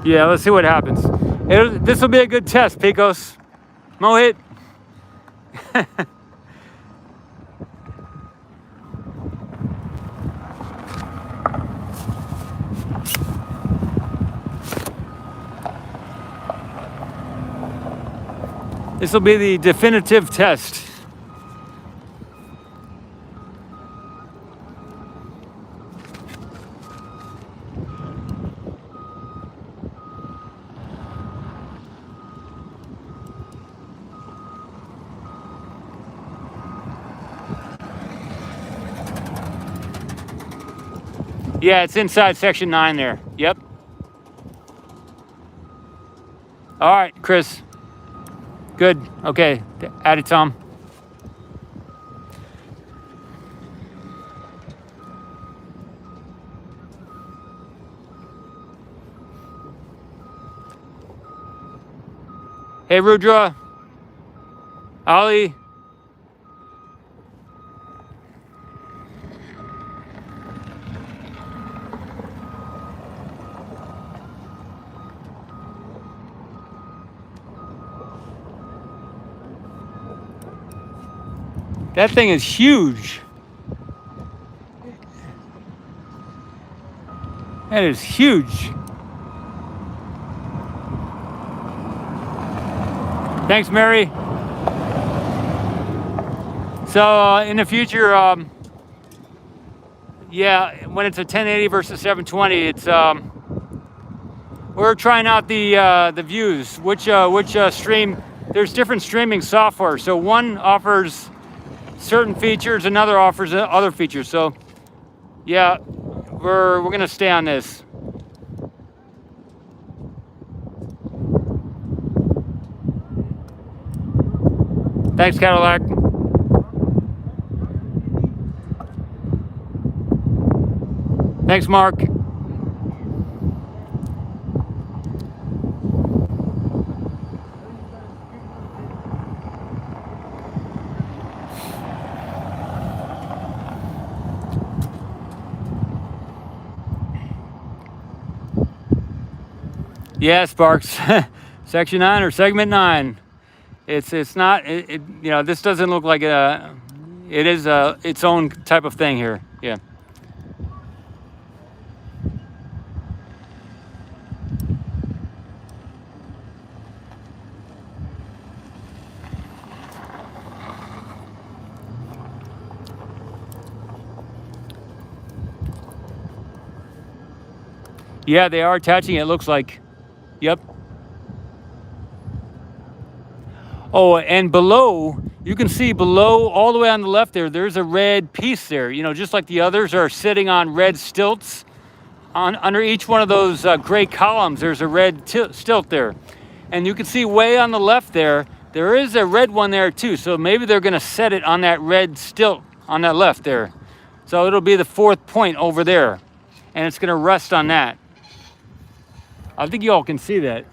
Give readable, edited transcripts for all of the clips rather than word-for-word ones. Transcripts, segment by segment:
Yeah, let's see what happens. This will be a good test, Picos. Mohit. This will be the definitive test. Yeah, it's inside section 9 there. Yep. All right, Chris. Good. Okay. Add it, Tom. Hey, Rudra. Ali. That thing is huge. That is huge. Thanks, Mary. So in the future, yeah, when it's a 1080 versus 720, it's we're trying out the views. Which stream? There's different streaming software. So one offers certain features, another offers other features. So yeah, we're gonna stay on this. Thanks, Cadillac. Thanks, Mark. Yeah, Sparks. Section 9 or segment 9. It's not, you know, this doesn't look like it is its own type of thing here. Yeah. Yeah, they are attaching it, looks like. Yep. Oh, and below, you can see below, all the way on the left there, there's a red piece there. You know, just like the others are sitting on red stilts. Under each one of those gray columns, there's a red stilt there. And you can see way on the left there, there is a red one there too. So maybe they're gonna set it on that red stilt on that left there. So it'll be the 4th point over there. And it's gonna rest on that. I think you all can see that.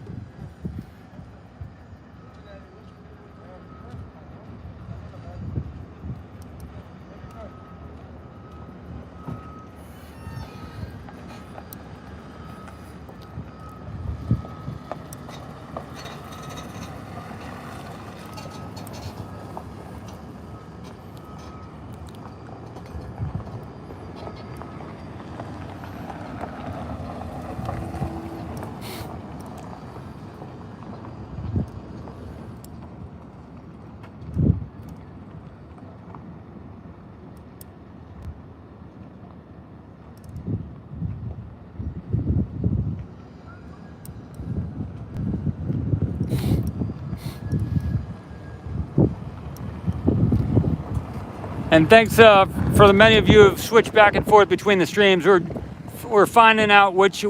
And thanks for the many of you who have switched back and forth between the streams. We're finding out which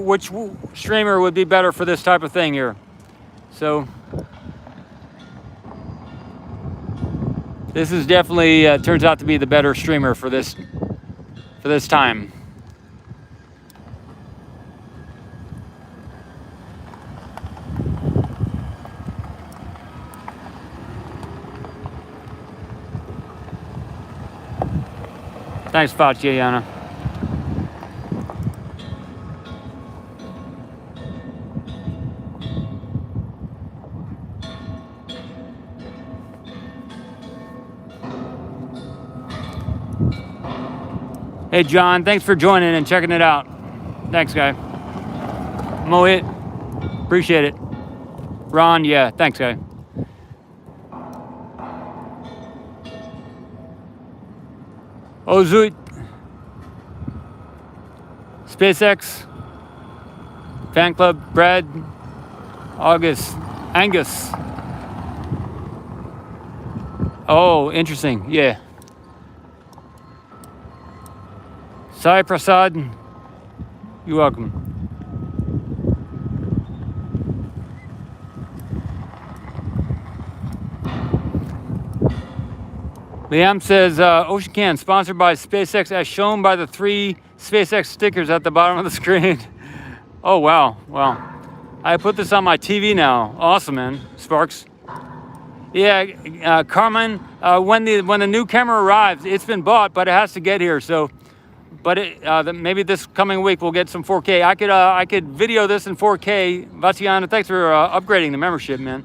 streamer would be better for this type of thing here. So this is definitely turns out to be the better streamer for this time. Thanks, Fatiana. Hey, John, thanks for joining and checking it out. Thanks, guy. Mohit, appreciate it. Ron, yeah, thanks, guy. Ozut, SpaceX, Fan Club, Brad, August, Angus. Oh, interesting, yeah. Sai Prasad, you're welcome. Liam says, Ocean Can, sponsored by SpaceX, as shown by the 3 SpaceX stickers at the bottom of the screen. Oh, wow. Wow. I put this on my TV now. Awesome, man. Sparks. Yeah, Carmen, when the new camera arrives, it's been bought, but it has to get here. So, but maybe this coming week we'll get some 4K. I could video this in 4K. Vatiana, thanks for upgrading the membership, man.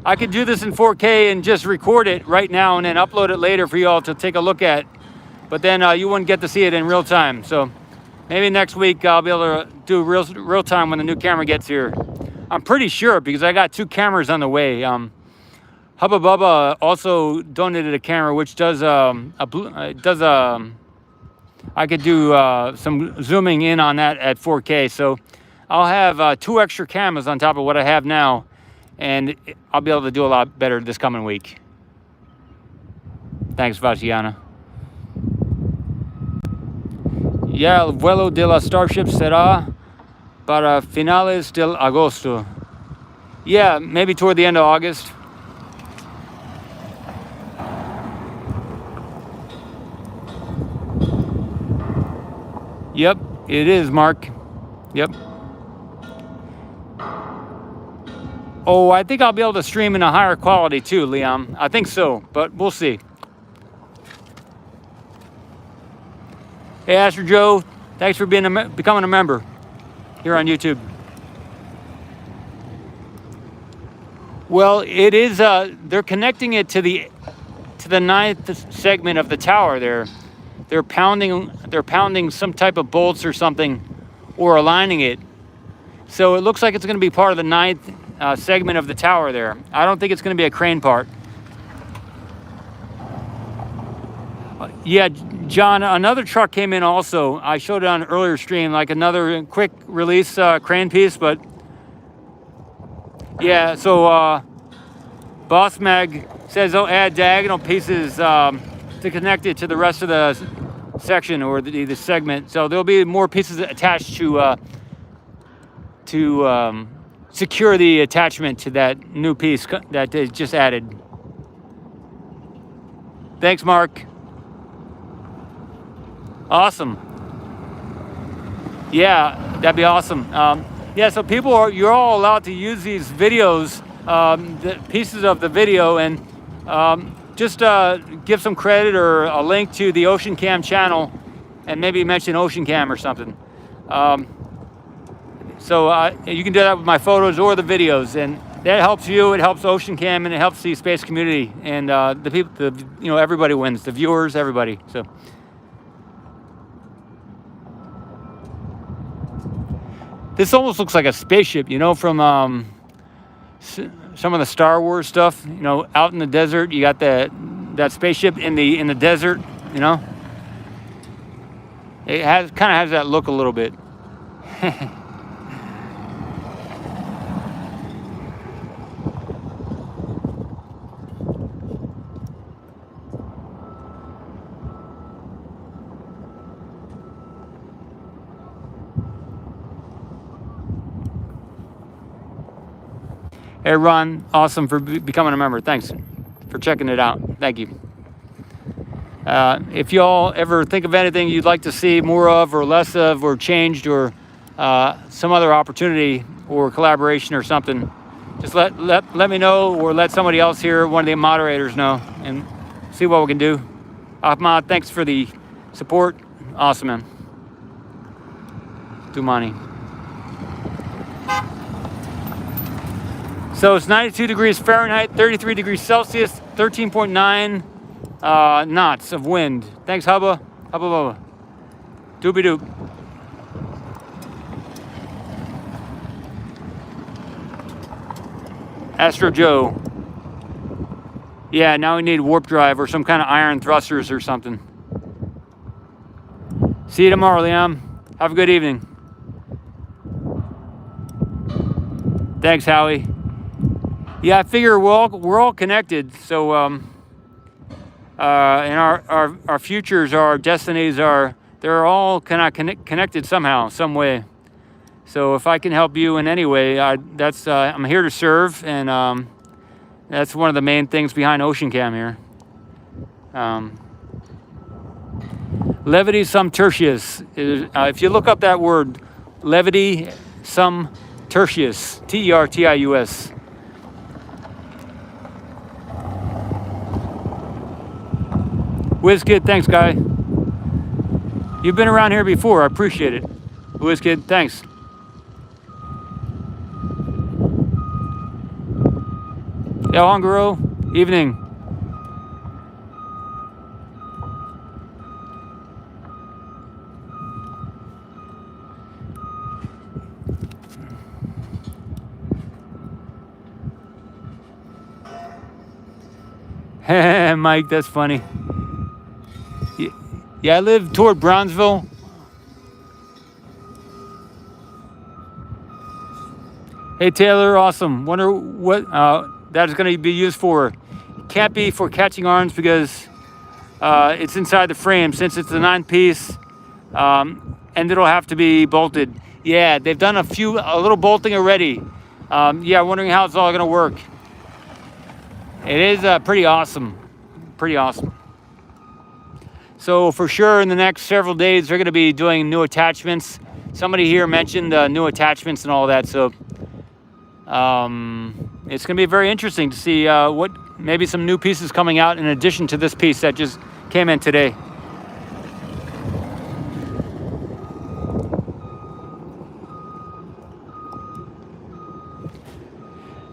I could do this in 4K and just record it right now and then upload it later for you all to take a look at. But then you wouldn't get to see it in real time. So maybe next week I'll be able to do real time when the new camera gets here. I'm pretty sure because I got 2 cameras on the way. Hubba Bubba also donated a camera which does I could do some zooming in on that at 4K. So I'll have 2 extra cameras on top of what I have now. And I'll be able to do a lot better this coming week. Thanks, Vatiana. Ya el vuelo de la Starship será para finales del agosto. Yeah, maybe toward the end of August. Yep, it is, Mark. Yep. Oh, I think I'll be able to stream in a higher quality too, Liam. I think so, but we'll see. Hey, Astro Joe, thanks for becoming a member here on YouTube. Well, it is. They're connecting it to the 9th segment of the tower. They're pounding some type of bolts or something, or aligning it. So it looks like it's going to be part of the 9th segment of the tower there. I don't think it's going to be a crane part. Yeah, John, another truck came in also. I showed it on an earlier stream, like another quick release crane piece, but yeah, so Boss Mag says they'll add diagonal pieces to connect it to the rest of the section or the segment. So there'll be more pieces attached to secure the attachment to that new piece that they just added. Thanks, Mark. Awesome. Yeah, that'd be awesome. Yeah, so you're all allowed to use these videos, the pieces of the video, and just give some credit or a link to the Ocean Cam channel, and maybe mention Ocean Cam or something. So you can do that with my photos or the videos, and that helps you. It helps Ocean Cam, and it helps the space community, and the people. Everybody wins. The viewers, everybody. So. This almost looks like a spaceship, from some of the Star Wars stuff. Out in the desert, you got that spaceship in the desert. It kind of has that look a little bit. Hey, Ron, awesome for becoming a member. Thanks for checking it out. Thank you. If y'all ever think of anything you'd like to see more of or less of or changed or some other opportunity or collaboration or something, just let me know or let somebody else here, one of the moderators, know and see what we can do. Ahmad, thanks for the support. Awesome, man. Dumani. So it's 92 degrees Fahrenheit, 33 degrees Celsius, 13.9 knots of wind. Thanks, Hubba Bubba. Doobie doop. Astro Joe. Yeah, now we need warp drive or some kind of iron thrusters or something. See you tomorrow, Liam. Have a good evening. Thanks, Howie. Yeah, I figure we're all connected. So, and our futures, our destinies they're all kind of connected somehow, some way. So if I can help you in any way, I'm here to serve, and that's one of the main things behind Ocean Cam here. Levity sum tertius. If you look up that word, levity sum tertius, Tertius. WizKid, thanks, guy. You've been around here before. I appreciate it. WizKid, thanks. El Hongaro, evening. Mike, that's funny. Yeah, I live toward Brownsville. Hey, Taylor, awesome. Wonder what that is going to be used for. Can't be for catching arms because it's inside the frame since it's a 9-piece, and it'll have to be bolted. Yeah, they've done a little bolting already. Yeah, wondering how it's all going to work. It is pretty awesome. Pretty awesome. So for sure in the next several days, they're going to be doing new attachments. Somebody here mentioned new attachments and all that. So it's going to be very interesting to see maybe some new pieces coming out in addition to this piece that just came in today.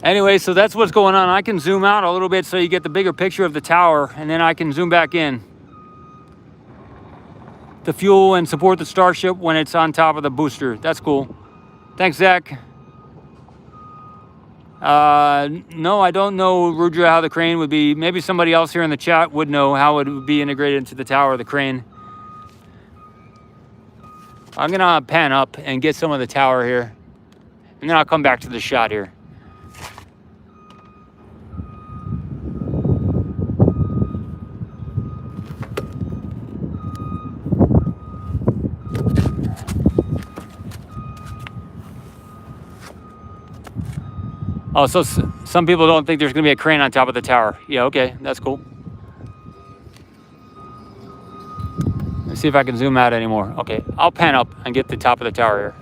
Anyway, so that's what's going on. I can zoom out a little bit so you get the bigger picture of the tower, and then I can zoom back in to fuel and support the Starship when it's on top of the booster. That's cool. Thanks, Zach. No, I don't know, Rudra, how the crane would be. Maybe somebody else here in the chat would know how it would be integrated into the tower, the crane. I'm gonna pan up and get some of the tower here, and then I'll come back to the shot here. Oh, so some people don't think there's going to be a crane on top of the tower. Yeah, okay, that's cool. Let's see if I can zoom out anymore. Okay, I'll pan up and get the top of the tower here.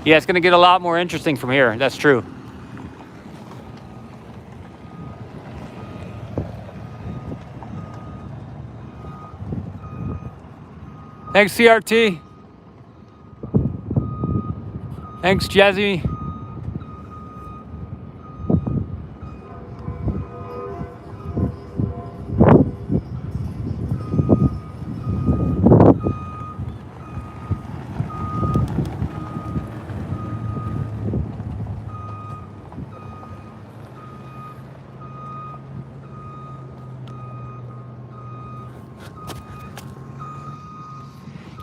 Yeah, it's going to get a lot more interesting from here. That's true. Thanks, CRT. Thanks, Jazzy.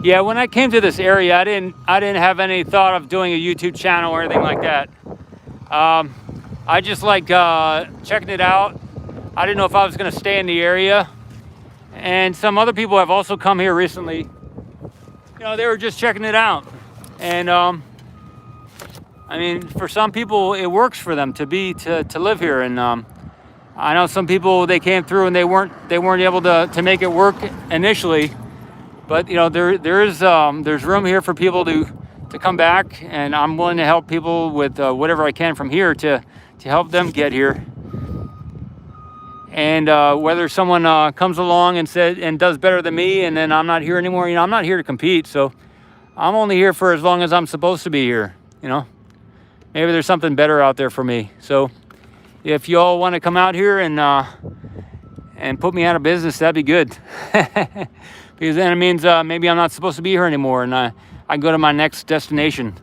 Yeah, when I came to this area, I didn't have any thought of doing a YouTube channel or anything like that. I just like checking it out. I didn't know if I was going to stay in the area. And some other people have also come here recently. You know, they were just checking it out. And I mean, for some people, it works for them to live here. And I know some people, they came through and they weren't able to make it work initially. But you know, there's room here for people to come back, and I'm willing to help people with whatever I can from here to help them get here. And whether someone comes along and does better than me, and then I'm not here anymore, you know, I'm not here to compete. So I'm only here for as long as I'm supposed to be here. You know, maybe there's something better out there for me. So if y'all want to come out here and put me out of business, that'd be good. Because then it means maybe I'm not supposed to be here anymore, and I can go to my next destination.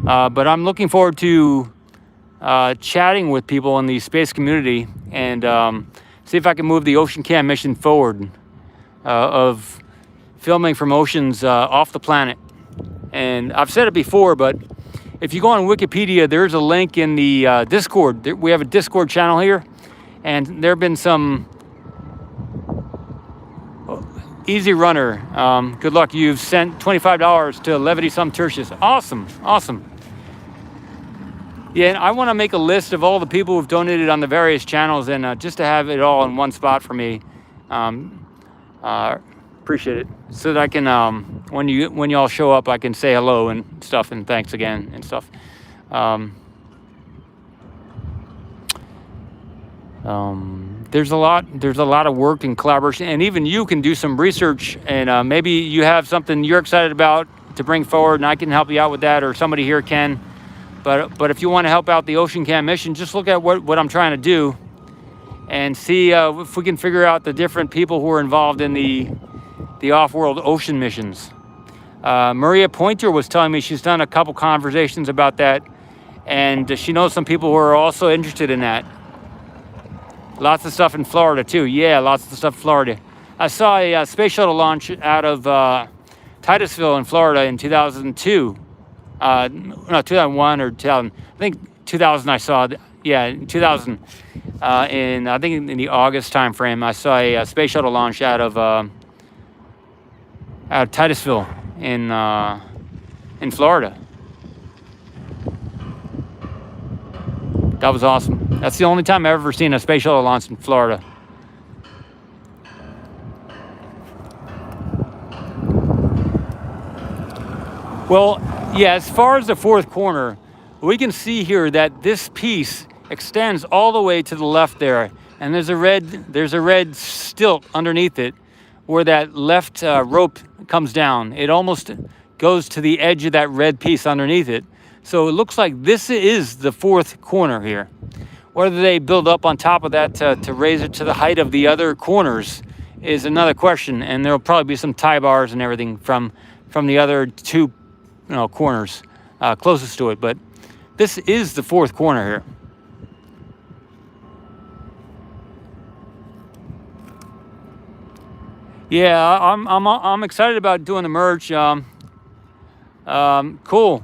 But I'm looking forward to chatting with people in the space community and see if I can move the Ocean Cam mission forward of filming from oceans off the planet. And I've said it before, but if you go on Wikipedia, there's a link in the Discord. We have a Discord channel here, and there have been some Easy Runner. Good luck. You've sent $25 to Levity Some Tertius. Awesome. Yeah, and I want to make a list of all the people who've donated on the various channels, and just to have it all in one spot for me. Appreciate it, so that I can when y'all show up, I can say hello and stuff, and thanks again and stuff. There's a lot of work and collaboration, and even you can do some research, and maybe you have something you're excited about to bring forward, and I can help you out with that, or somebody here can. But if you want to help out the Ocean Cam mission, just look at what I'm trying to do, and see if we can figure out the different people who are involved in the off-world ocean missions. Maria Pointer was telling me she's done a couple conversations about that, and she knows some people who are also interested in that. Lots of stuff in Florida too. Yeah, lots of stuff in Florida. I saw a space shuttle launch out of Titusville in Florida in 2002. No, 2001 or 2000. I think 2000 I saw. Yeah, in 2000. I think in the August time frame, I saw a space shuttle launch out of Titusville in Florida. That was awesome. That's the only time I've ever seen a space shuttle launch in Florida. Well, yeah, as far as the fourth corner, we can see here that this piece extends all the way to the left there, and there's a red stilt underneath it where that left rope comes down. It almost goes to the edge of that red piece underneath it. So it looks like this is the fourth corner here. Whether they build up on top of that to raise it to the height of the other corners is another question, and there'll probably be some tie bars and everything from the other two corners closest to it. But this is the fourth corner here. Yeah, I'm excited about doing the merge. Cool.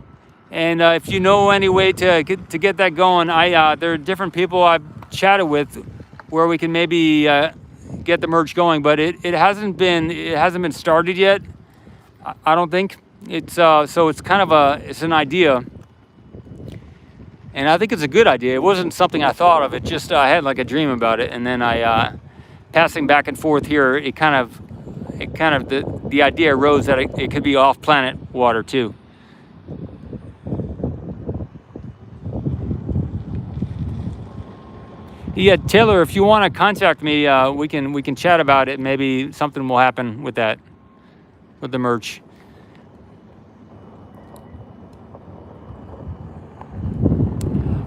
And if you know any way to get that going, there are different people I've chatted with where we can maybe get the merge going, but it hasn't been started yet. I don't think it's so it's kind of it's an idea, and I think it's a good idea. It wasn't something I thought of. It just I had like a dream about it, and then I passing back and forth here. It kind of the idea arose that it could be off planet water too. Yeah, Taylor, if you want to contact me, we can chat about it. Maybe something will happen with that, with the merch.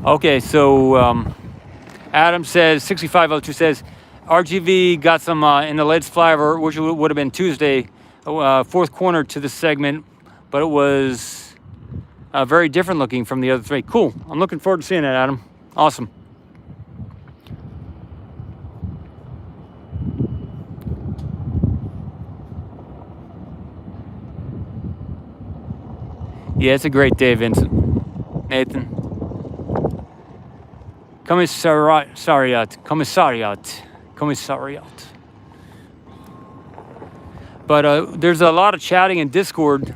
Okay, so Adam says 6502 says RGV got some in the latest flyover, which would have been Tuesday, fourth corner to the segment, but it was very different looking from the other three. Cool. I'm looking forward to seeing it, Adam. Awesome. Yeah, it's a great day, Vincent. Nathan. Commissariat. But there's a lot of chatting in Discord.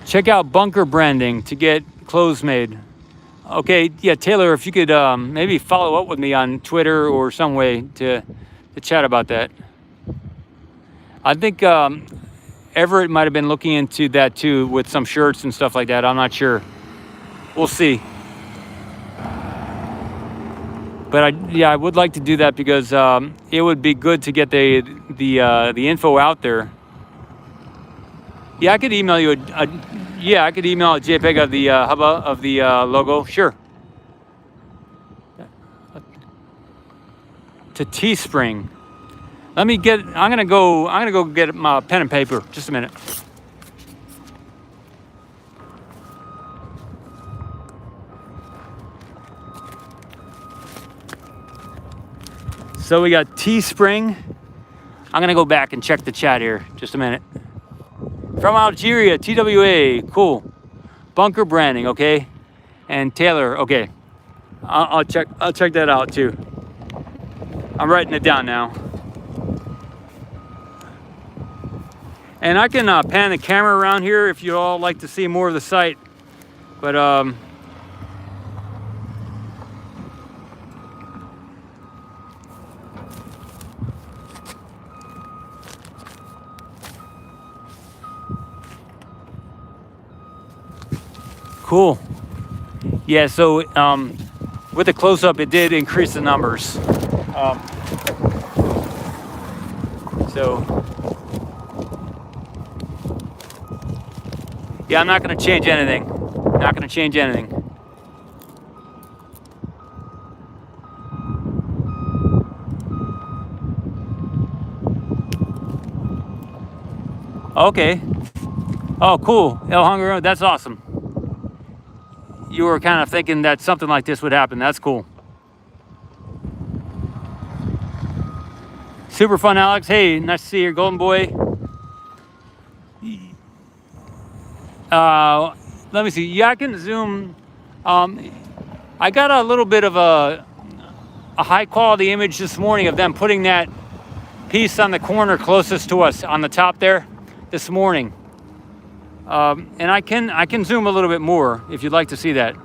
Check out Bunker Branding to get clothes made. Okay, yeah, Taylor, if you could maybe follow up with me on Twitter or some way to chat about that. I think Everett might have been looking into that too with some shirts and stuff like that. I'm not sure. We'll see. But I would like to do that because it would be good to get the info out there. Yeah, I could email you yeah, I could email a JPEG of the hubba of the logo. Sure. To Teespring. Let me get. I'm gonna go get my pen and paper. Just a minute. So we got Teespring. I'm gonna go back and check the chat here. Just a minute. From Algeria, TWA. Cool. Bunker branding. Okay. And Taylor. Okay. I'll check. I'll check that out too. I'm writing it down now. And I can pan the camera around here if you all like to see more of the site. But cool. Yeah. So with the close-up, it did increase the numbers. So yeah, I'm not going to change anything. Not going to change anything. Okay. Oh, cool. El Hunger, that's awesome. You were kind of thinking that something like this would happen. That's cool. Super fun, Alex. Hey, nice to see you, Golden Boy. Let me see. Yeah, I can zoom. I got a little bit of a high quality image this morning of them putting that piece on the corner closest to us on the top there this morning. And I can zoom a little bit more if you'd like to see that.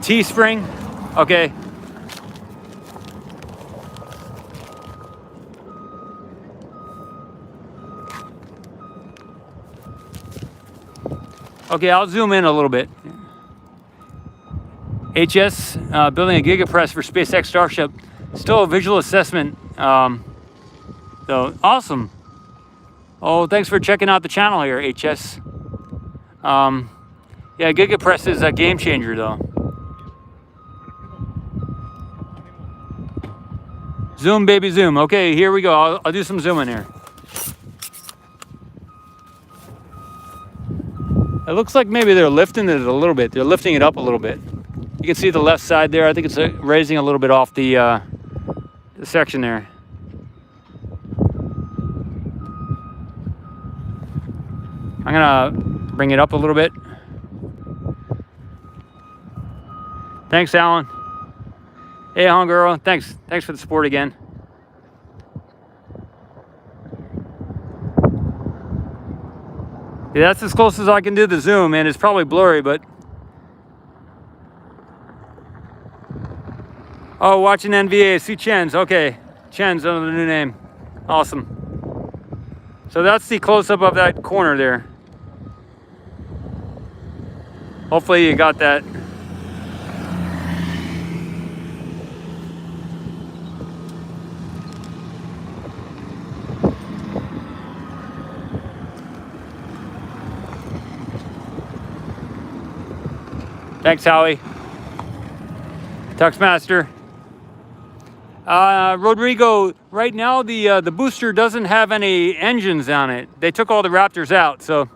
Teespring, okay. Okay, I'll zoom in a little bit. HS, building a gigapress for SpaceX Starship. Still a visual assessment. So awesome. Oh, thanks for checking out the channel here, HS. Yeah, gigapress is a game changer though. Zoom, baby, zoom. Okay, here we go. I'll do some zooming here. It looks like maybe they're lifting it a little bit. They're lifting it up a little bit. You can see the left side there. I think it's raising a little bit off the section there. I'm gonna bring it up a little bit. Thanks, Alan. Hey, Hungaro. Thanks for the support again. Yeah, that's as close as I can do the zoom, and it's probably blurry, but. Oh, watching NVA. See Chen's. Okay. Chen's under the new name. Awesome. So that's the close-up of that corner there. Hopefully you got that. Thanks, Howie. Tuxmaster. Rodrigo, right now the booster doesn't have any engines on it. They took all the Raptors out, so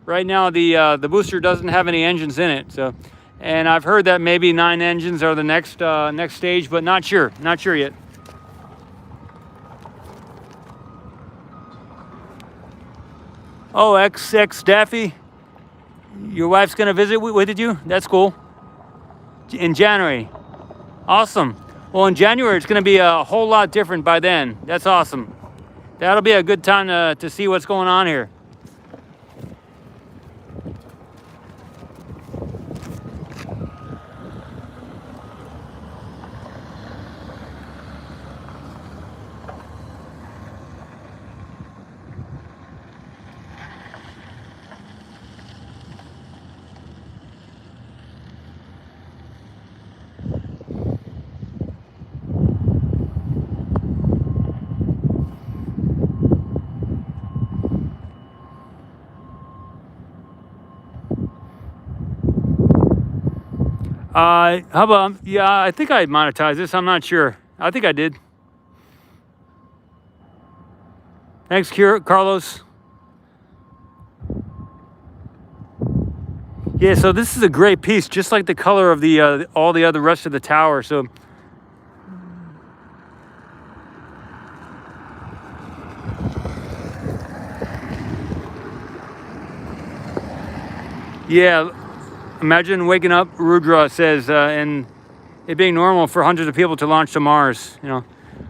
right now the booster doesn't have any engines in it. So, and I've heard that maybe 9 engines are the next stage, but not sure yet. Oh, XX Daffy. Your wife's gonna visit with you? That's cool. In January. Awesome. Well, in January, it's gonna be a whole lot different by then. That's awesome. That'll be a good time to see what's going on here. How about, yeah, I think I monetized this. I'm not sure. I think I did. Thanks, Carlos. Yeah, so this is a great piece, just like the color of the all the other rest of the tower. So yeah, imagine waking up, Rudra says, and it being normal for hundreds of people to launch to Mars. You know,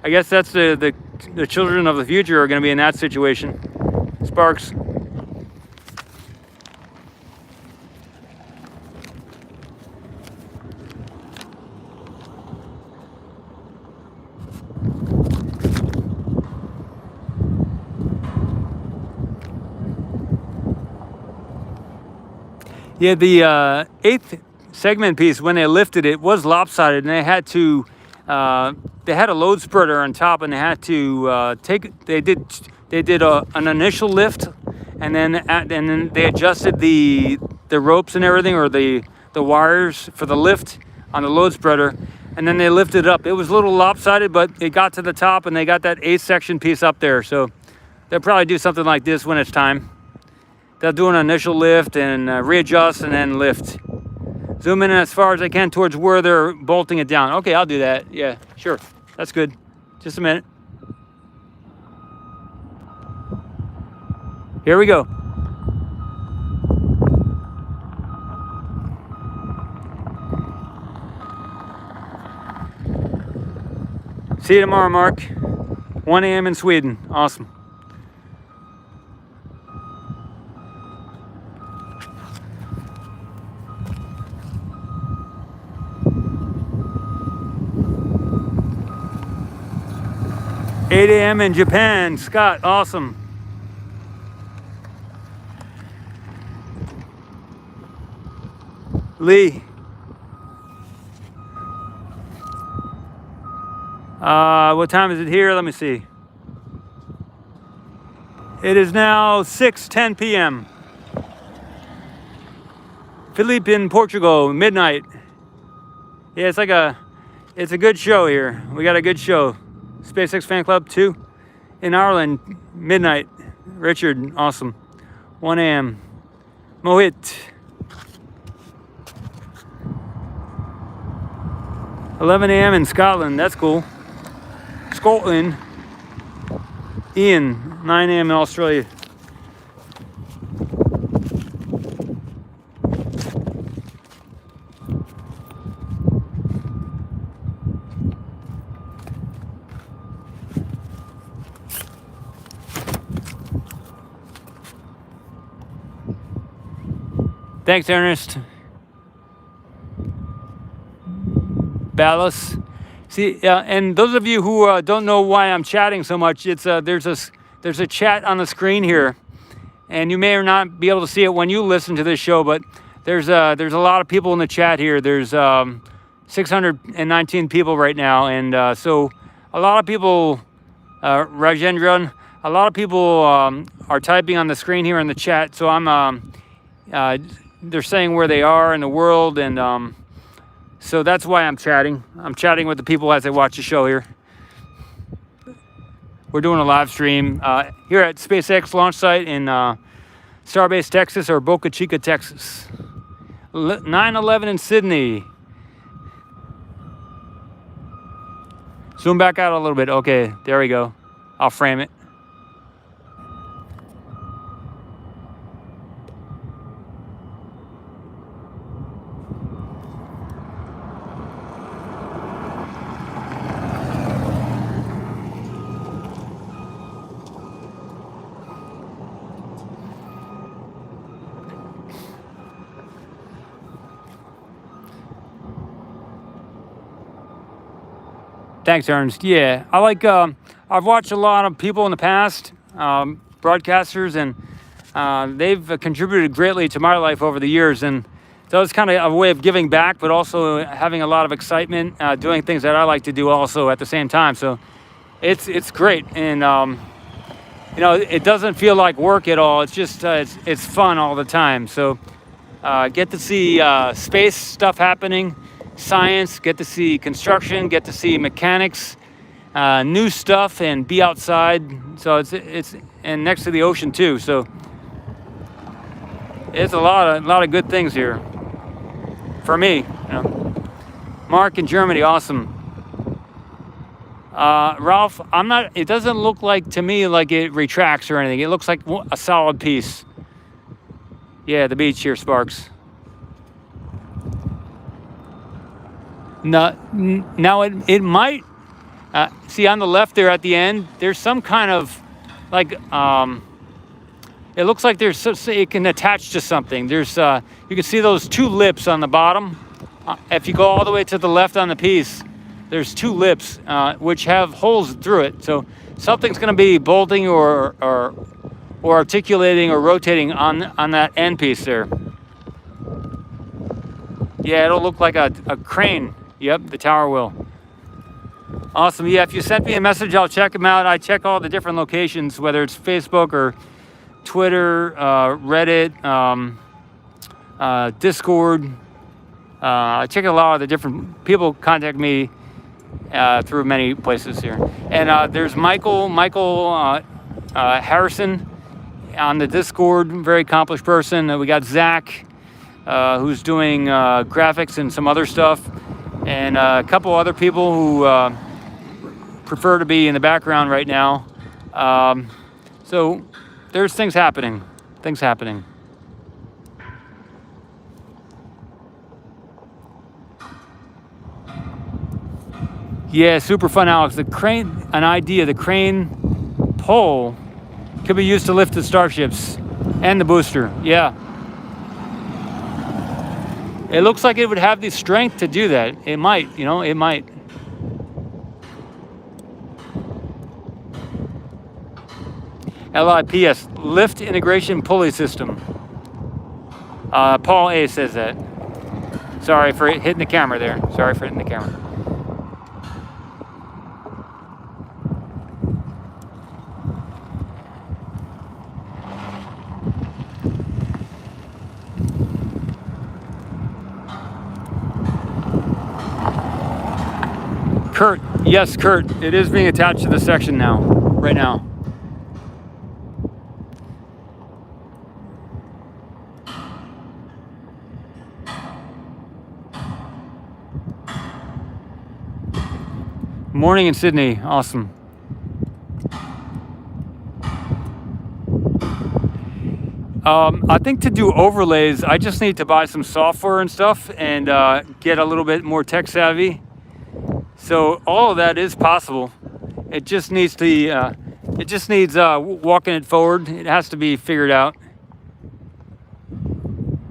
I guess that's the children of the future are going to be in that situation. Sparks. Yeah, the eighth segment piece, when they lifted it, was lopsided, and they had to they had a load spreader on top, and they had to they did an initial lift, and then they adjusted the ropes and everything, or the wires for the lift on the load spreader, and then they lifted it up. It was a little lopsided, but it got to the top, and they got that eighth section piece up there. So they'll probably do something like this when it's time. They'll do an initial lift and readjust and then lift. Zoom in as far as I can towards where they're bolting it down. Okay, I'll do that. Yeah, sure. That's good. Just a minute. Here we go. See you tomorrow, Mark. 1 a.m. in Sweden. Awesome. $8 a.m. in Japan. Scott, awesome. Lee. What time is it here? Let me see. It is now 6:10 p.m. Felipe in Portugal, midnight. Yeah, it's a good show here. We got a good show. SpaceX Fan Club 2 in Ireland, midnight. Richard, awesome. 1 a.m. Mohit. 11 a.m. in Scotland, that's cool. Scotland. Ian, 9 a.m. in Australia. Thanks, Ernest. Ballas. See, and those of you who don't know why I'm chatting so much, it's there's a chat on the screen here, and you may or not be able to see it when you listen to this show, but there's a lot of people in the chat here. There's 619 people right now, and so a lot of people, Rajendran, a lot of people are typing on the screen here in the chat. So I'm they're saying where they are in the world, and so that's why I'm chatting. I'm chatting with the people as they watch the show here. We're doing a live stream here at SpaceX launch site in Starbase, Texas, or Boca Chica, Texas. 9/11 in Sydney. Zoom back out a little bit. Okay, there we go. I'll frame it. Thanks, Ernst. Yeah, I like. I've watched a lot of people in the past, broadcasters, and they've contributed greatly to my life over the years. And so it's kind of a way of giving back, but also having a lot of excitement, doing things that I like to do also at the same time. So it's great, and you know, it doesn't feel like work at all. It's just it's fun all the time. So get to see space stuff happening. science, get to see construction, get to see mechanics, new stuff, and be outside. So it's and next to the ocean too. So it's a lot of good things here for me. You know. Mark in Germany, awesome. Ralph, I'm not. It doesn't look like to me like it retracts or anything. It looks like a solid piece. Yeah, the beach here, Sparks. No, now it might. See on the left there at the end, there's some kind of like it looks like it can attach to something. There's you can see those two lips on the bottom. If you go all the way to the left on the piece, there's two lips which have holes through it. So something's going to be bolting or articulating or rotating on that end piece there. Yeah, it'll look like a crane. Yep, the tower will. Awesome. Yeah, if you sent me a message, I'll check them out. I check all the different locations, whether it's Facebook or Twitter, Reddit, Discord. I check a lot of the different people contact me through many places here. And there's Michael Harrison on the Discord, very accomplished person. We got Zach, who's doing graphics and some other stuff, and a couple other people who prefer to be in the background right now. So there's things happening. Yeah, super fun, Alex. The crane pole could be used to lift the starships and the booster. Yeah. It looks like it would have the strength to do that. It might, it might. LIPS, lift integration pulley system. Paul A says that. Sorry for hitting the camera there. Kurt, yes, Kurt, it is being attached to the section right now. Morning in Sydney, awesome. I think to do overlays, I just need to buy some software and stuff and get a little bit more tech savvy. So all of that is possible. It just needs walking it forward. It has to be figured out.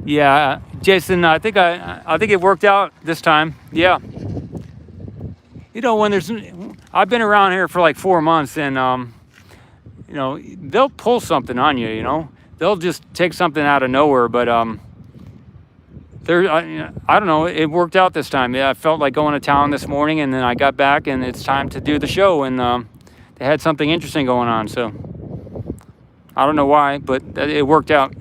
Yeah, Jason, I think it worked out this time. Yeah. I've been around here for like 4 months, and they'll pull something on you. They'll just take something out of nowhere, but I don't know. It worked out this time. Yeah, I felt like going to town this morning, and then I got back, and it's time to do the show, and they had something interesting going on. So I don't know why, but it worked out.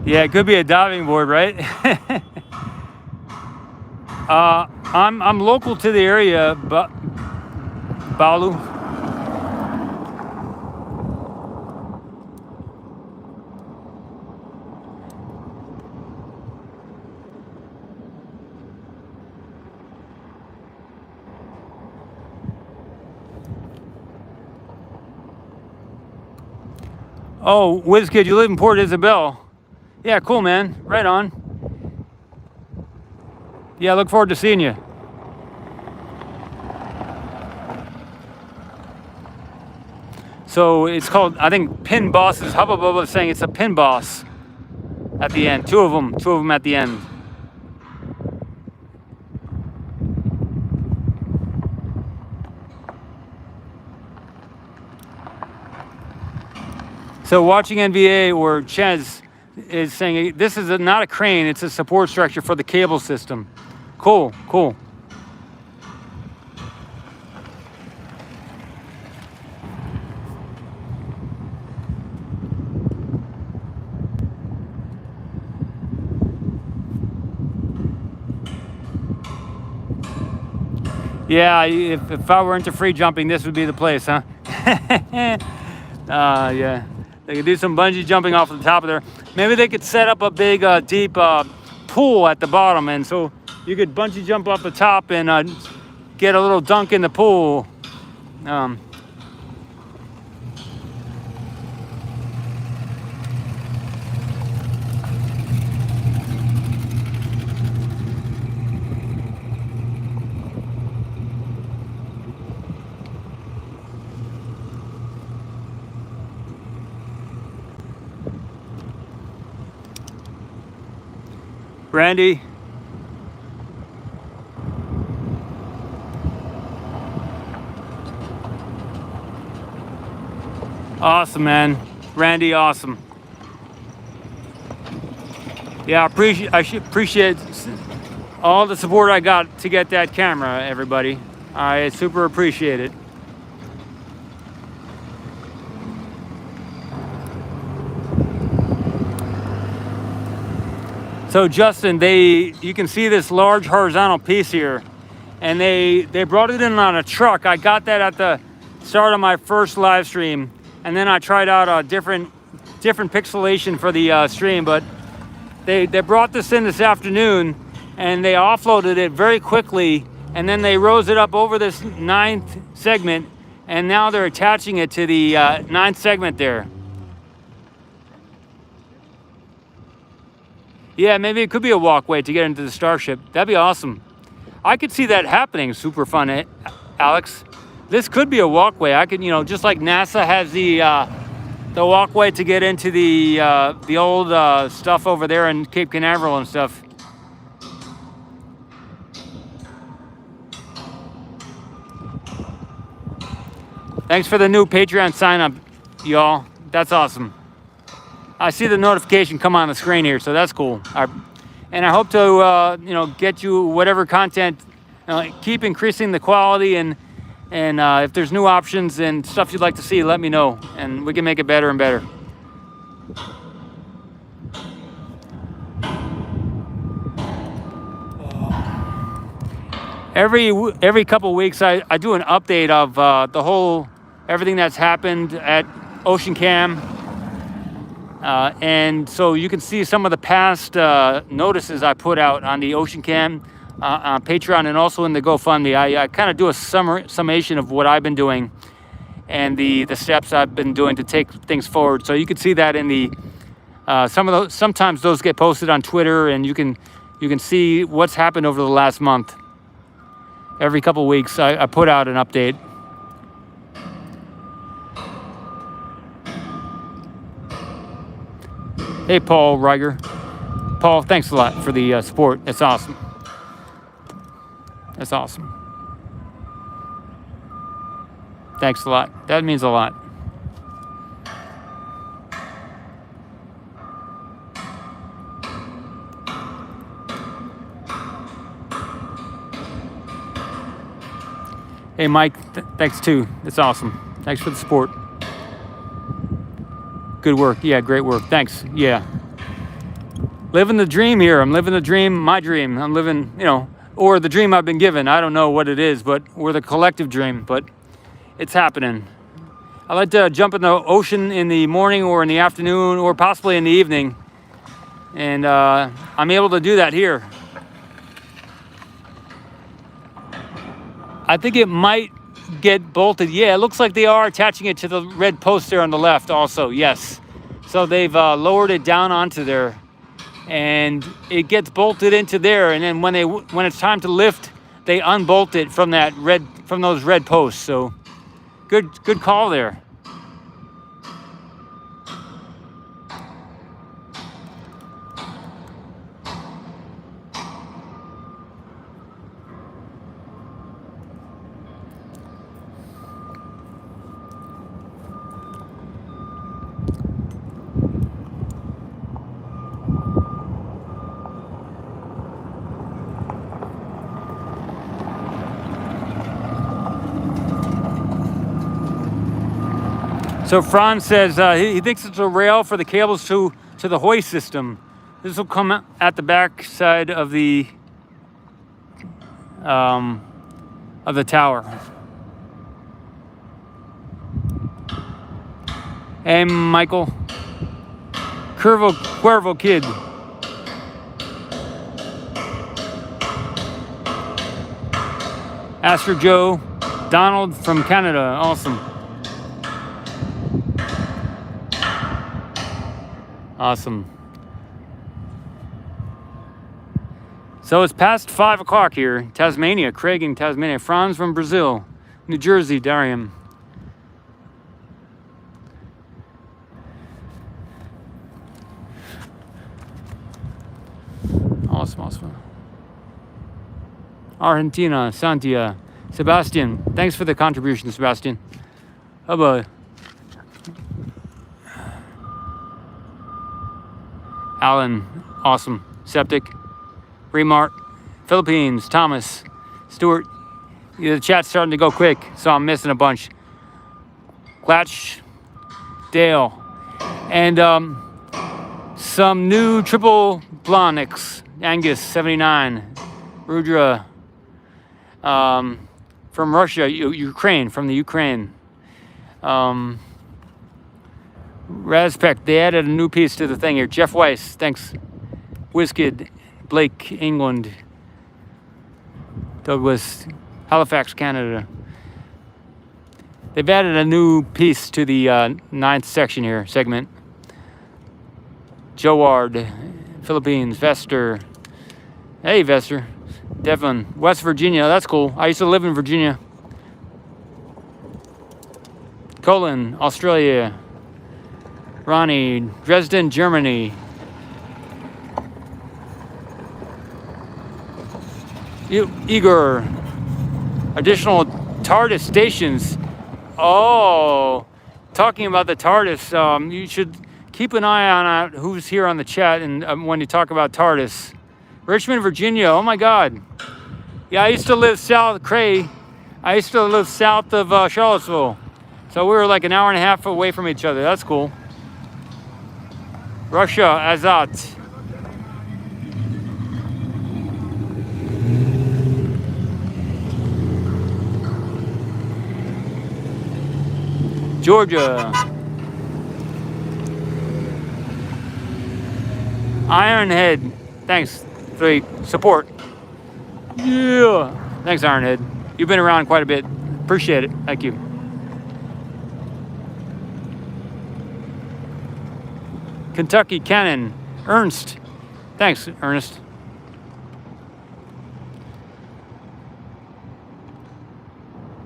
Yeah, it could be a diving board, right? I'm local to the area, but Balu. Oh, WizKid, you live in Port Isabel. Yeah, cool, man. Right on. Yeah, I look forward to seeing you. So it's called, I think, Pin Bosses. Hubba Bubba is saying it's a Pin Boss at the end. Two of them at the end. So watching NVA or Ches is saying this is not a crane, it's a support structure for the cable system. Cool, cool. Yeah, if I were into free jumping, this would be the place, huh? Yeah. They could do some bungee jumping off the top of there. Maybe they could set up a big, deep pool at the bottom, and so you could bungee jump off the top and get a little dunk in the pool. Randy. Awesome, man. Randy, awesome. Yeah, I should appreciate all the support I got to get that camera, everybody. I super appreciate it. So Justin, you can see this large horizontal piece here, and they brought it in on a truck. I got that at the start of my first live stream, and then I tried out a different pixelation for the stream, but they brought this in this afternoon, and they offloaded it very quickly, and then they rose it up over this 9th segment, and now they're attaching it to the 9th segment there. Yeah, maybe it could be a walkway to get into the Starship. That'd be awesome. I could see that happening. Super fun, Alex. This could be a walkway. I could, just like NASA has the walkway to get into the old stuff over there in Cape Canaveral and stuff. Thanks for the new Patreon sign up, y'all. That's awesome. I see the notification come on the screen here, so that's cool. And I hope to, get you whatever content, keep increasing the quality, and if there's new options and stuff you'd like to see, let me know, and we can make it better and better. Every couple weeks, I do an update of everything that's happened at Ocean Cam. And so you can see some of the past notices I put out on the Ocean Cam on Patreon and also in the GoFundMe. I kind of do a summation of what I've been doing and the steps I've been doing to take things forward. So you can see that in the sometimes those get posted on Twitter, and you can see what's happened over the last month. Every couple weeks I put out an update. Hey, Paul Reiger. Paul, thanks a lot for the support. It's awesome. That's awesome. Thanks a lot. That means a lot. Hey, Mike, thanks too. It's awesome. Thanks for the support. Good work. Yeah, great work. Thanks. Yeah. Living the dream here. I'm living the dream, my dream. I'm living, or the dream I've been given. I don't know what it is, or the collective dream, but it's happening. I like to jump in the ocean in the morning or in the afternoon or possibly in the evening. And I'm able to do that here. I think it might get bolted. Yeah, it looks like they are attaching it to the red post there on the left also. Yes. So they've lowered it down onto there, and it gets bolted into there, and then when it's time to lift, they unbolt it from those red posts. So good call there. So Franz says he thinks it's a rail for the cables to the hoist system. This will come at the back side of the tower. Hey, Michael. Cuervo Kid. Astro Joe. Donald from Canada. Awesome. Awesome. So it's past 5 o'clock here. Tasmania. Craig in Tasmania. Franz from Brazil. New Jersey. Darium. Awesome. Argentina, Santia, Sebastian. Thanks for the contribution, Sebastian. Bye-bye. Alan, awesome. Septic. Remart, Philippines, Thomas, Stuart. The chat's starting to go quick, so I'm missing a bunch. Glatch, Dale, and some new triple Blonix. Angus 79, Rudra from Russia, Ukraine, from the Ukraine. Razpek, they added a new piece to the thing here. Jeff Weiss, thanks. Whiskid, Blake, England. Douglas, Halifax, Canada. They've added a new piece to the 9th section here, segment. Joard, Philippines, Vester. Hey, Vester. Devon, West Virginia. That's cool. I used to live in Virginia. Colin, Australia. Ronnie, Dresden, Germany. Igor. Additional TARDIS stations. Oh, talking about the TARDIS, you should keep an eye on who's here on the chat and when you talk about TARDIS. Richmond, Virginia. Oh my God. Yeah, I used to live south of Charlottesville. So we were like an hour and a half away from each other. That's cool. Russia, Azat. Georgia. Ironhead. Thanks for the support. Yeah. Thanks, Ironhead. You've been around quite a bit. Appreciate it. Thank you. Kentucky Cannon. Ernst. Thanks, Ernest.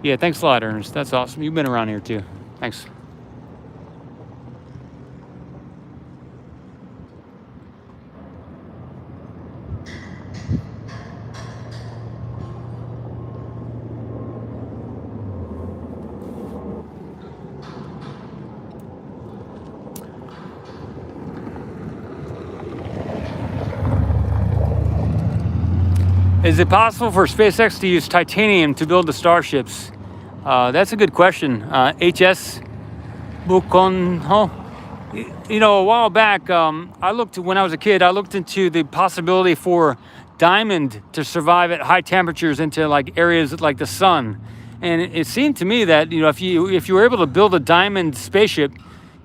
Yeah, thanks a lot, Ernest. That's awesome. You've been around here too. Thanks. Is it possible for SpaceX to use titanium to build the starships? That's a good question. HS Bukonho. You know, a while back, when I was a kid, I looked into the possibility for diamond to survive at high temperatures into like areas like the sun. And it seemed to me that, you know, if you were able to build a diamond spaceship,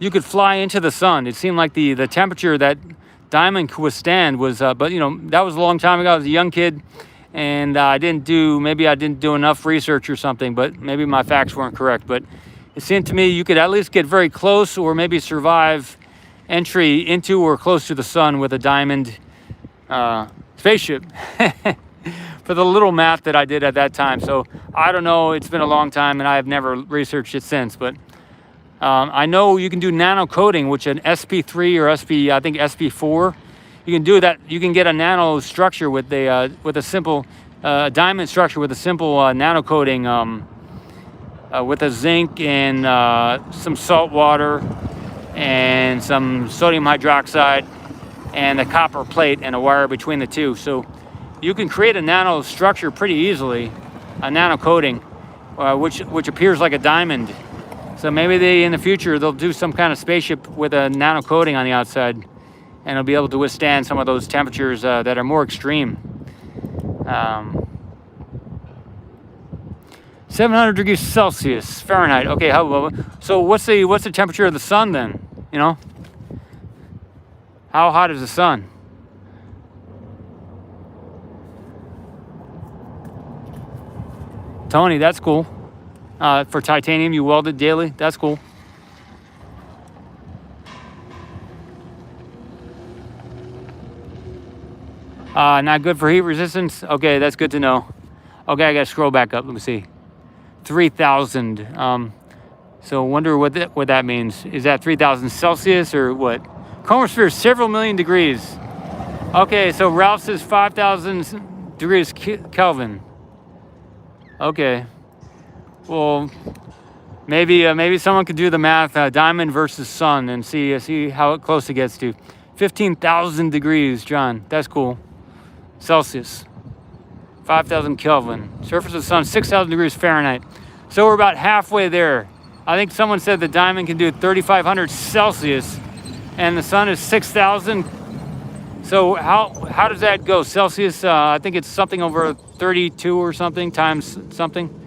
you could fly into the sun. It seemed like the temperature that diamond could withstand was, but you know, that was a long time ago. I was a young kid. And maybe I didn't do enough research or something, but maybe my facts weren't correct. But it seemed to me you could at least get very close or maybe survive entry into or close to the sun with a diamond spaceship for the little math that I did at that time. So I don't know, it's been a long time and I have never researched it since, but I know you can do nano coating, which an SP3 or I think SP4, you can do that. You can get a nano structure with a simple diamond structure with a simple nano coating with a zinc and some salt water and some sodium hydroxide and a copper plate and a wire between the two. So you can create a nano structure pretty easily, a nano coating, which appears like a diamond. So maybe in the future, they'll do some kind of spaceship with a nano coating on the outside, and it'll be able to withstand some of those temperatures that are more extreme. 700 degrees Celsius, Fahrenheit. Okay, so what's the temperature of the sun then? You know, how hot is the sun? Tony, that's cool. For titanium, you weld it daily. That's cool. Not good for heat resistance. Okay, that's good to know. Okay, I gotta scroll back up. Let me see. 3,000. So wonder what that means. Is that 3,000 Celsius or what? Chromosphere is several million degrees. Okay, so Ralph says 5,000 degrees Kelvin. Okay. Well, maybe someone could do the math. Diamond versus sun and see how close it gets to. 15,000 degrees, John. That's cool. Celsius. 5,000 Kelvin. Surface of the sun, 6,000 degrees Fahrenheit. So we're about halfway there. I think someone said the diamond can do 3,500 Celsius, and the sun is 6,000. So how does that go? Celsius, I think it's something over 32 or something times something.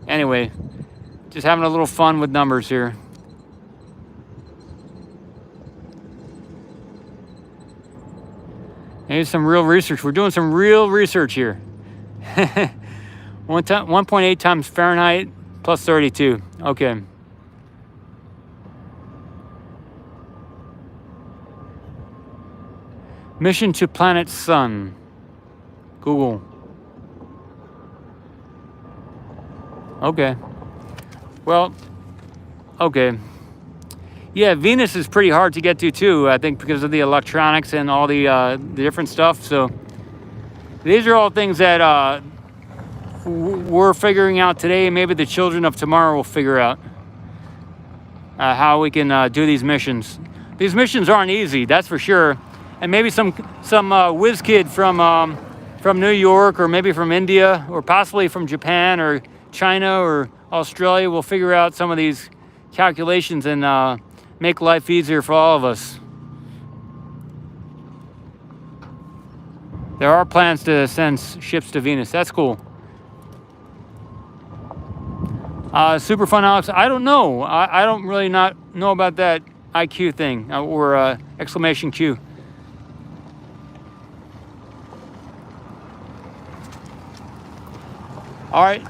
Anyway, just having a little fun with numbers here. Here's some real research. We're doing some real research here. 1.8 times Fahrenheit plus 32. Okay. Mission to planet Sun. Google. Okay. Well, okay. Yeah, Venus is pretty hard to get to too, I think, because of the electronics and all the different stuff. So these are all things that we're figuring out today. Maybe the children of tomorrow will figure out how we can do these missions. These missions aren't easy, that's for sure. And maybe some whiz kid from New York, or maybe from India, or possibly from Japan or China or Australia will figure out some of these calculations and make life easier for all of us. There are plans to send ships to Venus. That's cool. Super fun, Alex. I don't know. I don't really not know about that IQ thing or exclamation Q. All right.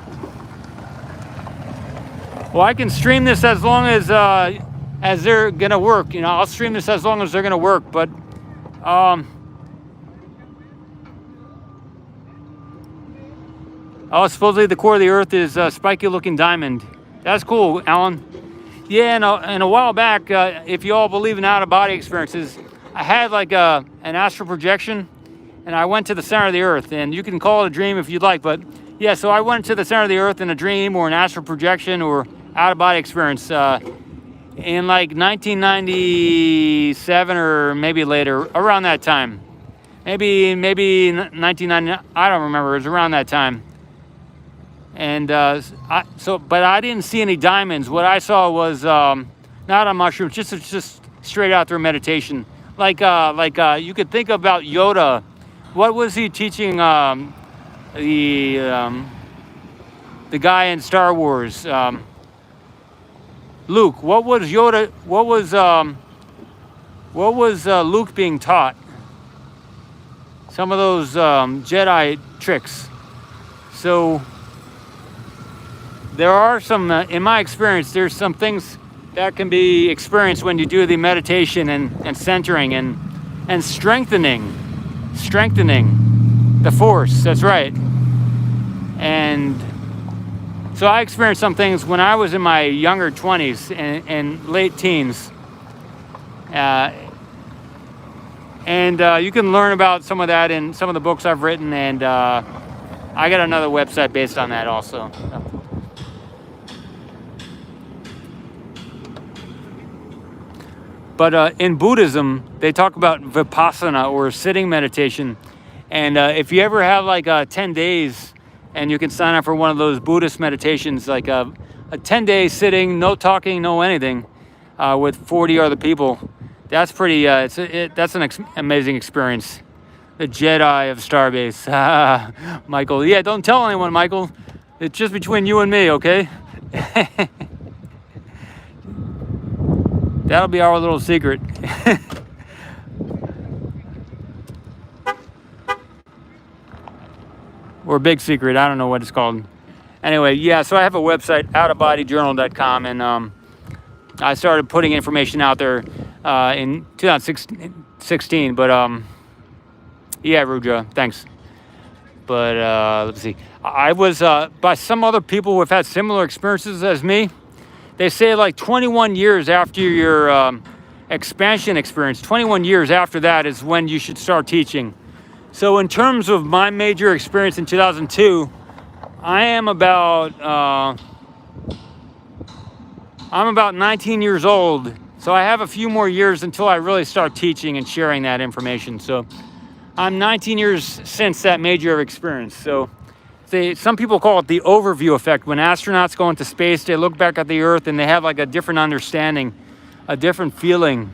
Well, I can stream this as long as they're gonna work. You know, I'll stream this as long as they're gonna work. But supposedly the core of the Earth is a spiky-looking diamond. That's cool, Alan. Yeah, and a while back, if you all believe in out-of-body experiences, I had like an astral projection, and I went to the center of the Earth. And you can call it a dream if you'd like, but yeah. So I went to the center of the Earth in a dream or an astral projection or out-of-body experience in like 1997 or maybe later, around that time. Maybe 1999. I don't remember. It was around that time. And but I didn't see any diamonds. What I saw was not on mushrooms, just straight out through meditation. Like you could think about Yoda. What was he teaching the guy in Star Wars? Luke. What was Yoda? What was Luke being taught? Some of those Jedi tricks. So there are some, in my experience, there's some things that can be experienced when you do the meditation and centering and strengthening the force. That's right. And so I experienced some things when I was in my younger 20s and late teens. And you can learn about some of that in some of the books I've written, and I got another website based on that also. But in Buddhism, they talk about vipassana or sitting meditation. And if you ever have like 10 days and you can sign up for one of those Buddhist meditations, like a 10-day sitting, no talking, no anything, with 40 other people. That's pretty. That's an amazing experience. The Jedi of Starbase, Michael. Yeah, don't tell anyone, Michael. It's just between you and me, okay? That'll be our little secret. Or big secret, I don't know what it's called. Anyway, yeah, so I have a website, outofbodyjournal.com, and I started putting information out there in 2016, but yeah, Rudra, thanks. But let's see. I was, by some other people who have had similar experiences as me, they say like 21 years after your expansion experience, 21 years after that is when you should start teaching. So in terms of my major experience in 2002, I'm about 19 years old. So I have a few more years until I really start teaching and sharing that information. So I'm 19 years since that major experience. So some people call it the overview effect. When astronauts go into space, they look back at the Earth and they have like a different understanding, a different feeling,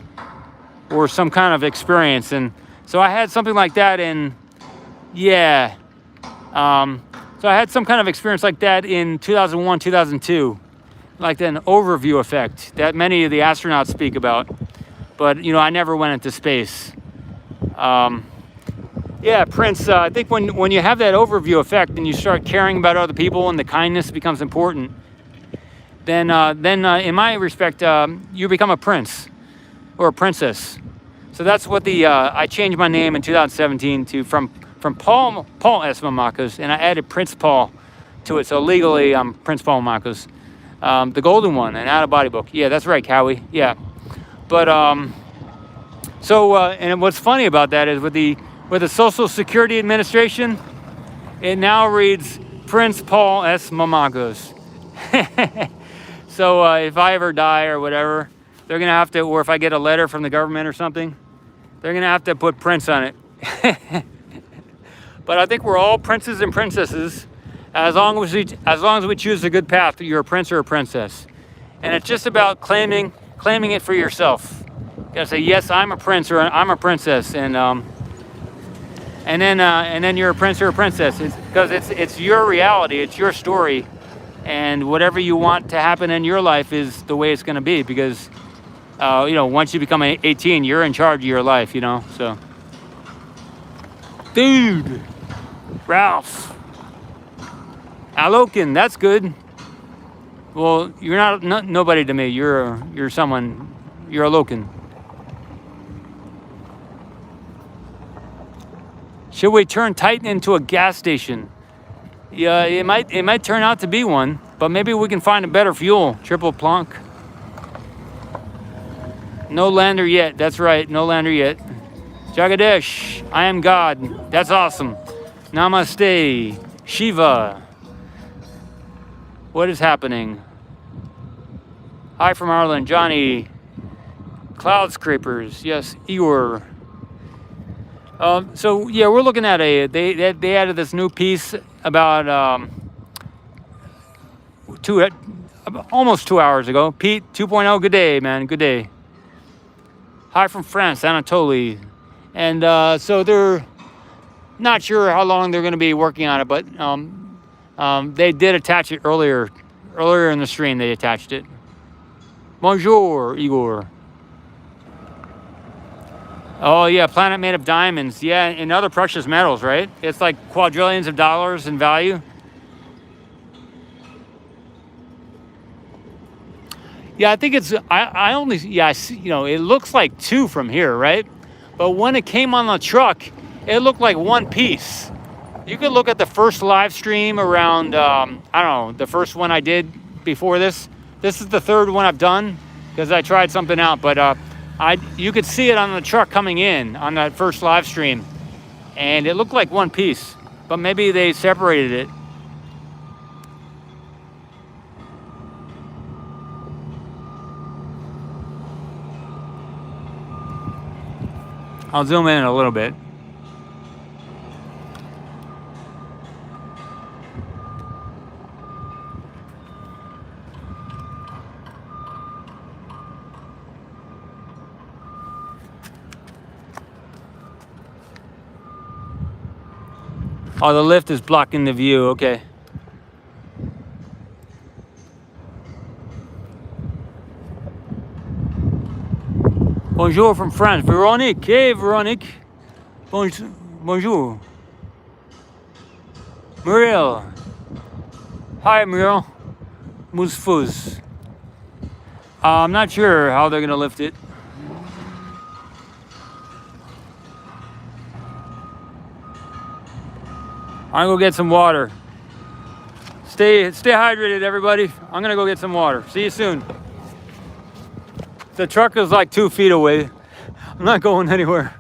or some kind of experience. And so I had something like that so I had some kind of experience like that in 2001, 2002, like an overview effect that many of the astronauts speak about. But, I never went into space. Yeah, Prince, I think when you have that overview effect and you start caring about other people and the kindness becomes important, then in my respect, you become a prince or a princess. So that's what I changed my name in 2017 from Paul S Mamakos, and I added Prince Paul to it. So legally, I'm Prince Paul Mamakos, the golden one, an out-of-body book. Yeah, that's right, Cowie. Yeah, but and what's funny about that is with the Social Security Administration, it now reads Prince Paul S Mamakos. So if I ever die or whatever, they're gonna have to, or if I get a letter from the government or something, they're gonna have to put Prince on it. But I think we're all princes and princesses, as long as we choose a good path. You're a prince or a princess, and it's just about claiming it for yourself. You gotta say, yes, I'm a prince or I'm a princess, and then you're a prince or a princess. Because it's your reality, it's your story, and whatever you want to happen in your life is the way it's gonna be. Because once you become 18, you're in charge of your life. So, dude, Ralph, Alokin, that's good. Well, you're not nobody to me. You're someone. You're Alokin. Should we turn Titan into a gas station? Yeah, it might turn out to be one, but maybe we can find a better fuel. Triple plunk. No lander yet. That's right. No lander yet. Jagadesh, I am God. That's awesome. Namaste. Shiva. What is happening? Hi from Ireland. Johnny. Cloud Scrapers. Yes, Igor. So yeah, we're looking at they added this new piece about almost 2 hours ago. Pete 2.0, good day, man, good day. Hi from France, Anatoly. And so they're not sure how long they're going to be working on it, but they did attach it earlier in the stream. They attached it. Bonjour, Igor. Oh yeah, planet made of diamonds. Yeah, and other precious metals, right? It's like quadrillions of dollars in value. Yeah, I think it's, I only, yeah, I see, it looks like two from here, right? But when it came on the truck, it looked like one piece. You could look at the first live stream around, I don't know, the first one I did before this. This is the third one I've done because I tried something out, but you could see it on the truck coming in on that first live stream, and it looked like one piece, but maybe they separated it. I'll zoom in a little bit. Oh, the lift is blocking the view. Okay. Bonjour from France. Véronique. Hey, Véronique. Bonjour. Muriel. Hi, Muriel. Mousfous. I'm not sure how they're going to lift it. I'm going to go get some water. Stay hydrated, everybody. I'm going to go get some water. See you soon. The truck is like 2 feet away. I'm not going anywhere.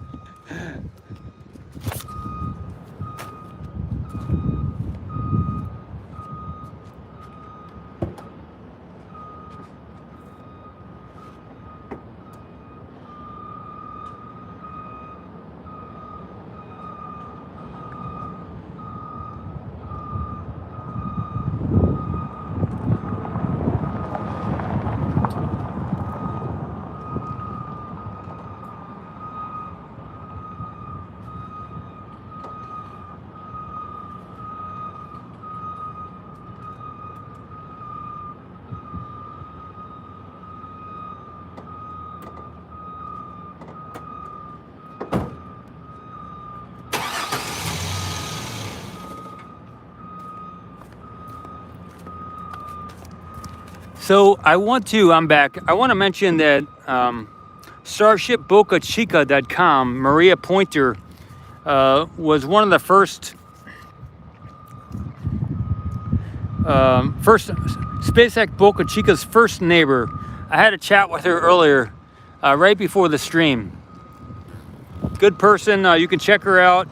So I'm back. I want to mention that StarshipBocaChica.com, Maria Pointer, was one of the first SpaceX Boca Chica's first neighbor. I had a chat with her earlier, right before the stream. Good person. You can check her out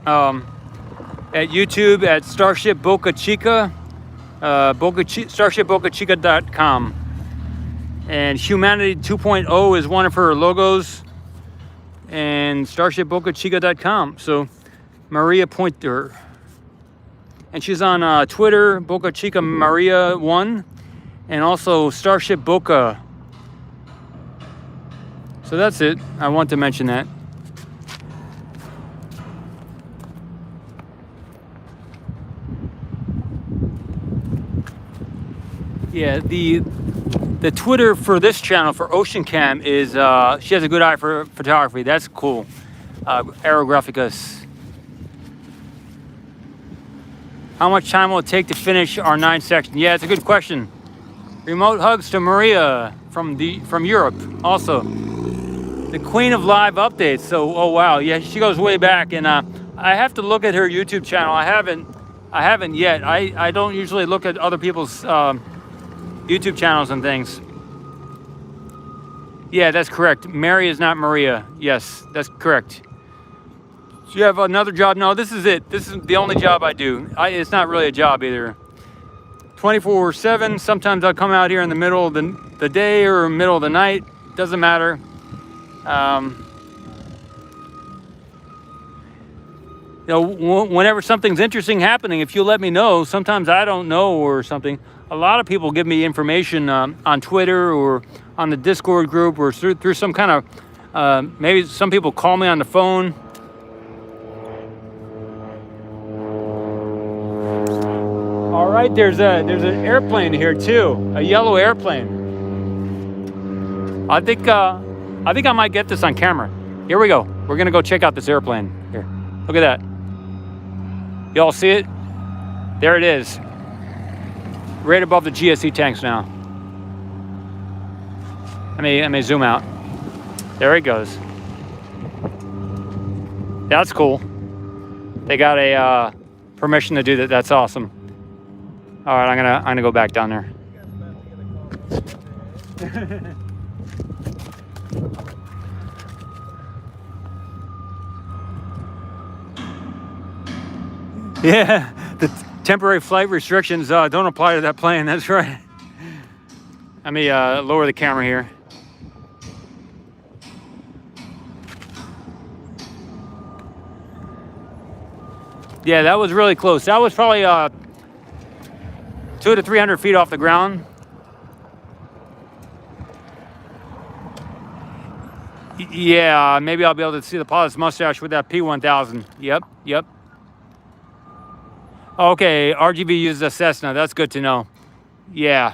at YouTube at Starship Boca Chica, StarshipBocaChica.com. And Humanity 2.0 is one of her logos, and StarshipBocaChica.com. So Maria Pointer. And she's on Twitter, Boca Chica Maria 1, and also Starship Boca. So that's it. I want to mention that. Yeah, the Twitter for this channel, for Ocean Cam, is she has a good eye for photography. That's cool. Aerographicus. How much time will it take to finish our 9 sections? Yeah, it's a good question. Remote hugs to Maria from Europe. Also, the queen of live updates. So, oh wow, yeah, she goes way back, and I have to look at her YouTube channel. I haven't yet. I don't usually look at other people's YouTube channels and things. Yeah, that's correct. Mary is not Maria. Yes, that's correct. So you have another job? No, this is it. This is the only job I do. It's not really a job either. 24/7. Sometimes I'll come out here in the middle of the day or middle of the night. Doesn't matter. Whenever something's interesting happening, if you let me know, sometimes I don't know or something. A lot of people give me information on Twitter or on the Discord group or through some kind of, maybe some people call me on the phone. All right, there's an airplane here too, a yellow airplane. I think I might get this on camera. Here we go. We're gonna go check out this airplane. Here, look at that. Y'all see it? There it is. Right above the GSE tanks now. Let me zoom out. There it goes. That's cool. They got a permission to do that. That's awesome. All right, I'm gonna go back down there. Yeah, the temporary flight restrictions don't apply to that plane. That's right. Let me lower the camera here. Yeah, that was really close. That was probably 200 to 300 feet off the ground. Yeah, maybe I'll be able to see the pilot's mustache with that P1000. Yep. Okay, RGB used a Cessna. That's good to know. Yeah.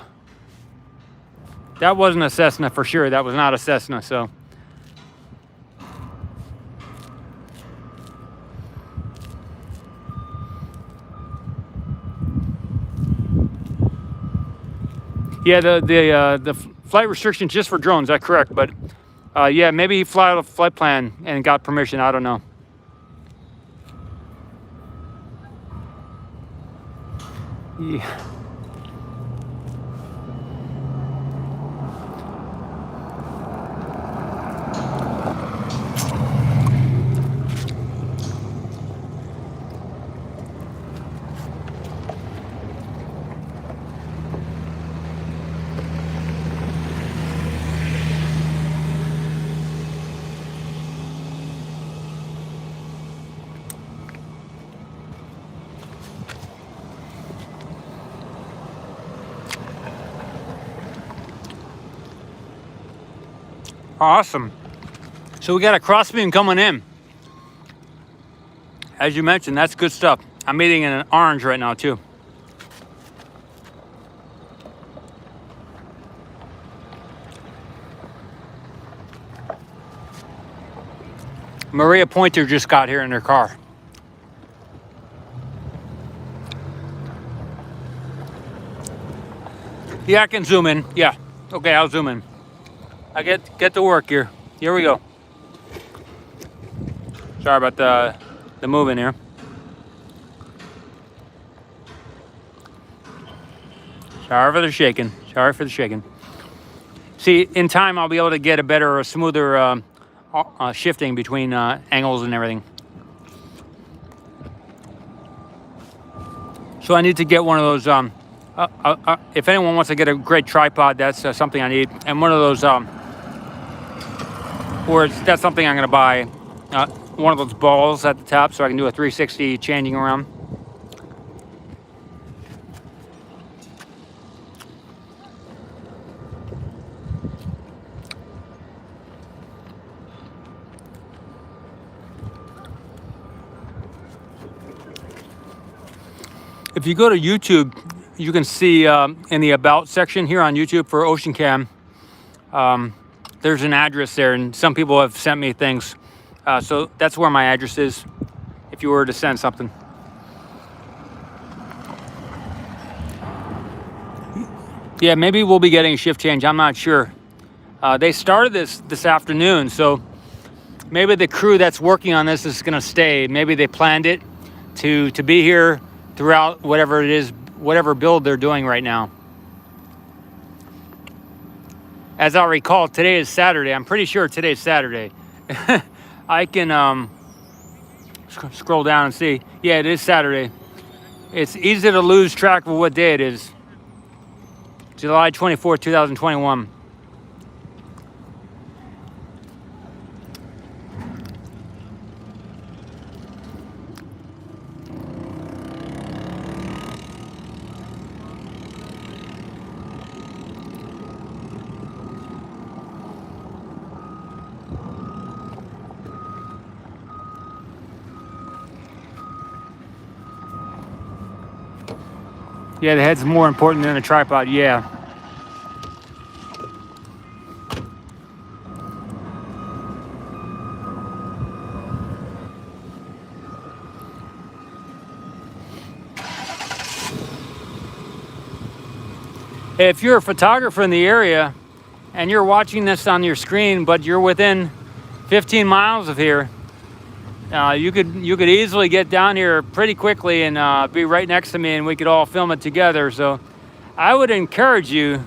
That wasn't a Cessna for sure. That was not a Cessna, so. Yeah, the flight restrictions just for drones. That's correct, but yeah, maybe he flew out a flight plan and got permission. I don't know. Yeah. Awesome. So we got a crossbeam coming in. As you mentioned, that's good stuff. I'm eating an orange right now too. Maria Pointer just got here in her car. Yeah, I can zoom in. Yeah. Okay, I'll zoom in. I get to work here. Here we go. Sorry about the moving here. Sorry for the shaking. Sorry for the shaking. See, in time I'll be able to get a better, smoother shifting between angles and everything. So I need to get one of those. If anyone wants to get a great tripod, that's something I need. And one of those, that's something I'm going to buy. One of those balls at the top so I can do a 360 changing around. If you go to YouTube, you can see in the About section here on YouTube for Ocean Cam, there's an address there, and some people have sent me things. So that's where my address is, if you were to send something. Yeah, maybe we'll be getting a shift change. I'm not sure. They started this afternoon, so maybe the crew that's working on this is going to stay. Maybe they planned it to be here throughout whatever it is, whatever build they're doing right now. As I recall, today is Saturday. I'm pretty sure today's Saturday. I can scroll down and see. Yeah, it is Saturday. It's easy to lose track of what day it is. July 24th, 2021. Yeah, the head's more important than the tripod, yeah. If you're a photographer in the area and you're watching this on your screen, but you're within 15 miles of here, you could easily get down here pretty quickly and be right next to me, and we could all film it together. So I would encourage you,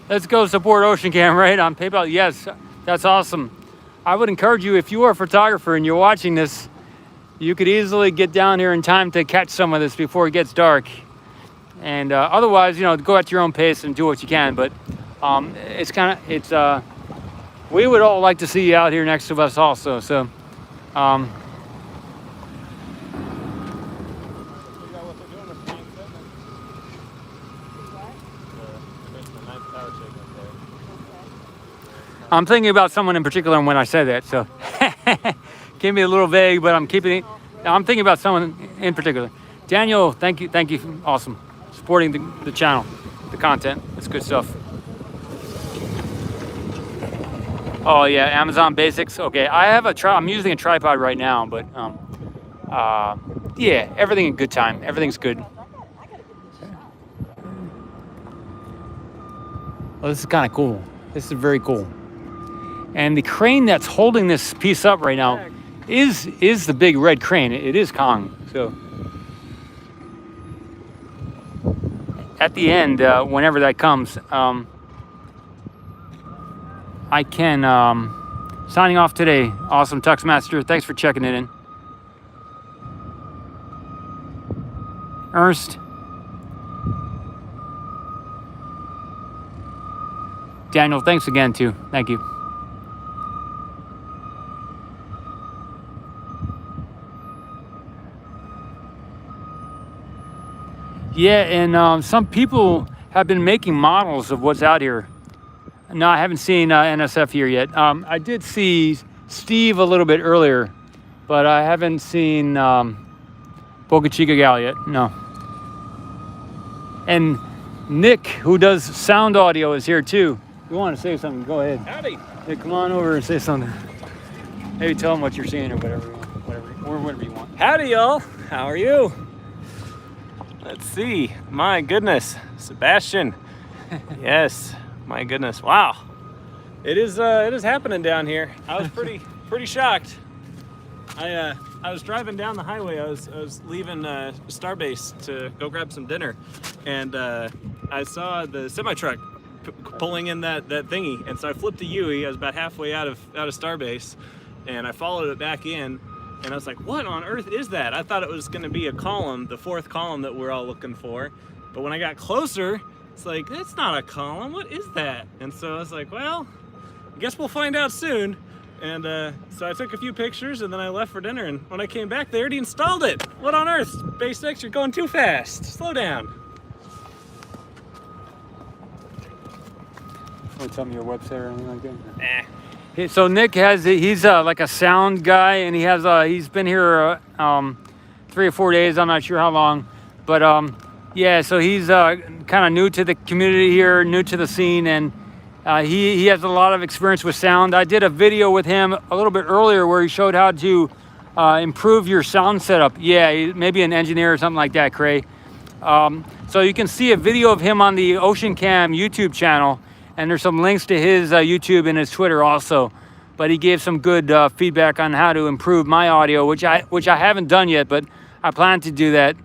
let's go support Ocean Cam, right, on PayPal. Yes, that's awesome. I would encourage you, if you are a photographer and you're watching this, you could easily get down here in time to catch some of this before it gets dark. And otherwise, go at your own pace and do what you can. But we would all like to see you out here next to us also. So. I'm thinking about someone in particular when I said that, so can be a little vague, but I'm thinking about someone in particular. Daniel, thank you. Awesome. Supporting the channel, the content. It's good stuff. Oh yeah, Amazon Basics. Okay, I'm using a tripod right now, but yeah, everything in good time. Everything's good. Well, this is kind of cool. This is very cool. And the crane that's holding this piece up right now is the big red crane. It is Kong. So at the end, whenever that comes, I can signing off today. Awesome Tuxmaster. Thanks for checking it in. Ernst. Daniel, thanks again too. Thank you. Yeah, and some people have been making models of what's out here. No, I haven't seen NSF here yet. I did see Steve a little bit earlier, but I haven't seen Boca Chica gal yet. No. And Nick, who does sound audio, is here too. If you want to say something, go ahead. Howdy. Yeah, come on over and say something. Maybe tell them what you're seeing or whatever you want. Howdy, y'all. How are you? Let's see. My goodness, Sebastian. Yes. My goodness. Wow. It is happening down here. I was pretty shocked. I was driving down the highway. I was leaving Starbase to go grab some dinner, and I saw the semi truck pulling in that thingy, and so I flipped a U-ey. I was about halfway out of Starbase, and I followed it back in, and I was like, what on earth is that? I thought it was going to be a column, the fourth column that we're all looking for, but when I got closer, it's like, it's not a column. What is that? And so I was like, well, I guess we'll find out soon. And so I took a few pictures, and then I left for dinner, and when I came back, they already installed it. What on earth? SpaceX, you're going too fast. Slow down. Want to tell me your website or anything like that? Nah. So Nick he's like a sound guy, and he's been here 3 or 4 days. I'm not sure how long, but yeah. So he's kind of new to the community here, new to the scene, and he has a lot of experience with sound. I did a video with him a little bit earlier where he showed how to improve your sound setup. Yeah, maybe an engineer or something like that, Cray. So you can see a video of him on the Ocean Cam YouTube channel. And there's some links to his YouTube and his Twitter also. But he gave some good feedback on how to improve my audio, which I haven't done yet, but I plan to do that.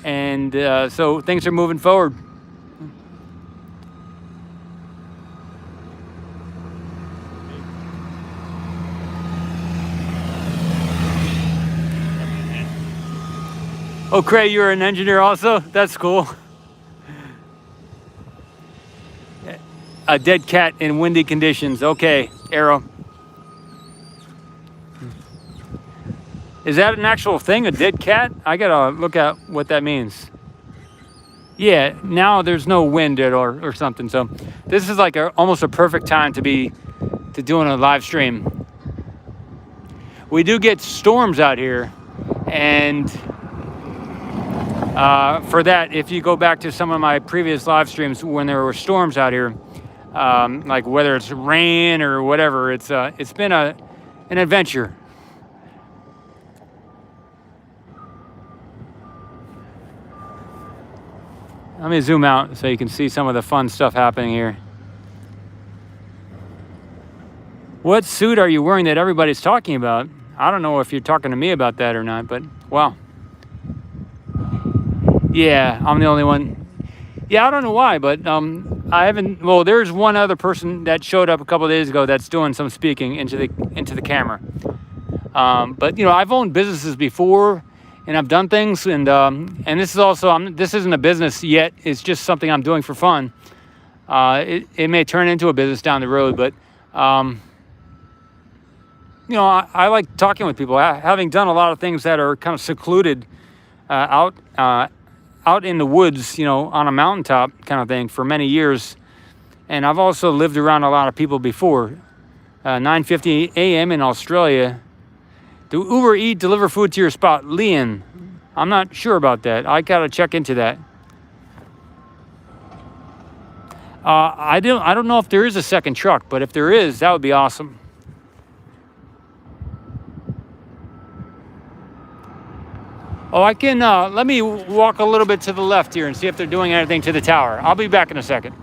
And so things are moving forward. Oh, Cray, you're an engineer also? That's cool. A dead cat in windy conditions. Okay, Arrow. Is that an actual thing, a dead cat? I gotta look at what that means. Yeah, now there's no wind or something. So this is like almost a perfect time to be doing a live stream. We do get storms out here, and for that, if you go back to some of my previous live streams when there were storms out here, like whether it's rain or whatever, it's been an adventure. Let me zoom out so you can see some of the fun stuff happening here. What suit are you wearing that everybody's talking about? I don't know if you're talking to me about that or not, but wow. Yeah, I'm the only one. Yeah, I don't know why, but I haven't. Well, there's one other person that showed up a couple of days ago that's doing some speaking into the camera. But you know, I've owned businesses before, and I've done things, and this is also this isn't a business yet. It's just something I'm doing for fun. It may turn into a business down the road, but you know, I like talking with people. Having done a lot of things that are kind of secluded out in the woods, you know, on a mountaintop kind of thing for many years. And I've also lived around a lot of people before. 9:50 a.m. in Australia. Do Uber Eat deliver food to your spot? Leon, I'm not sure about that. I gotta check into that. I don't know if there is a second truck, but if there is, that would be awesome. Oh, I can, let me walk a little bit to the left here and see if they're doing anything to the tower. I'll be back in a second.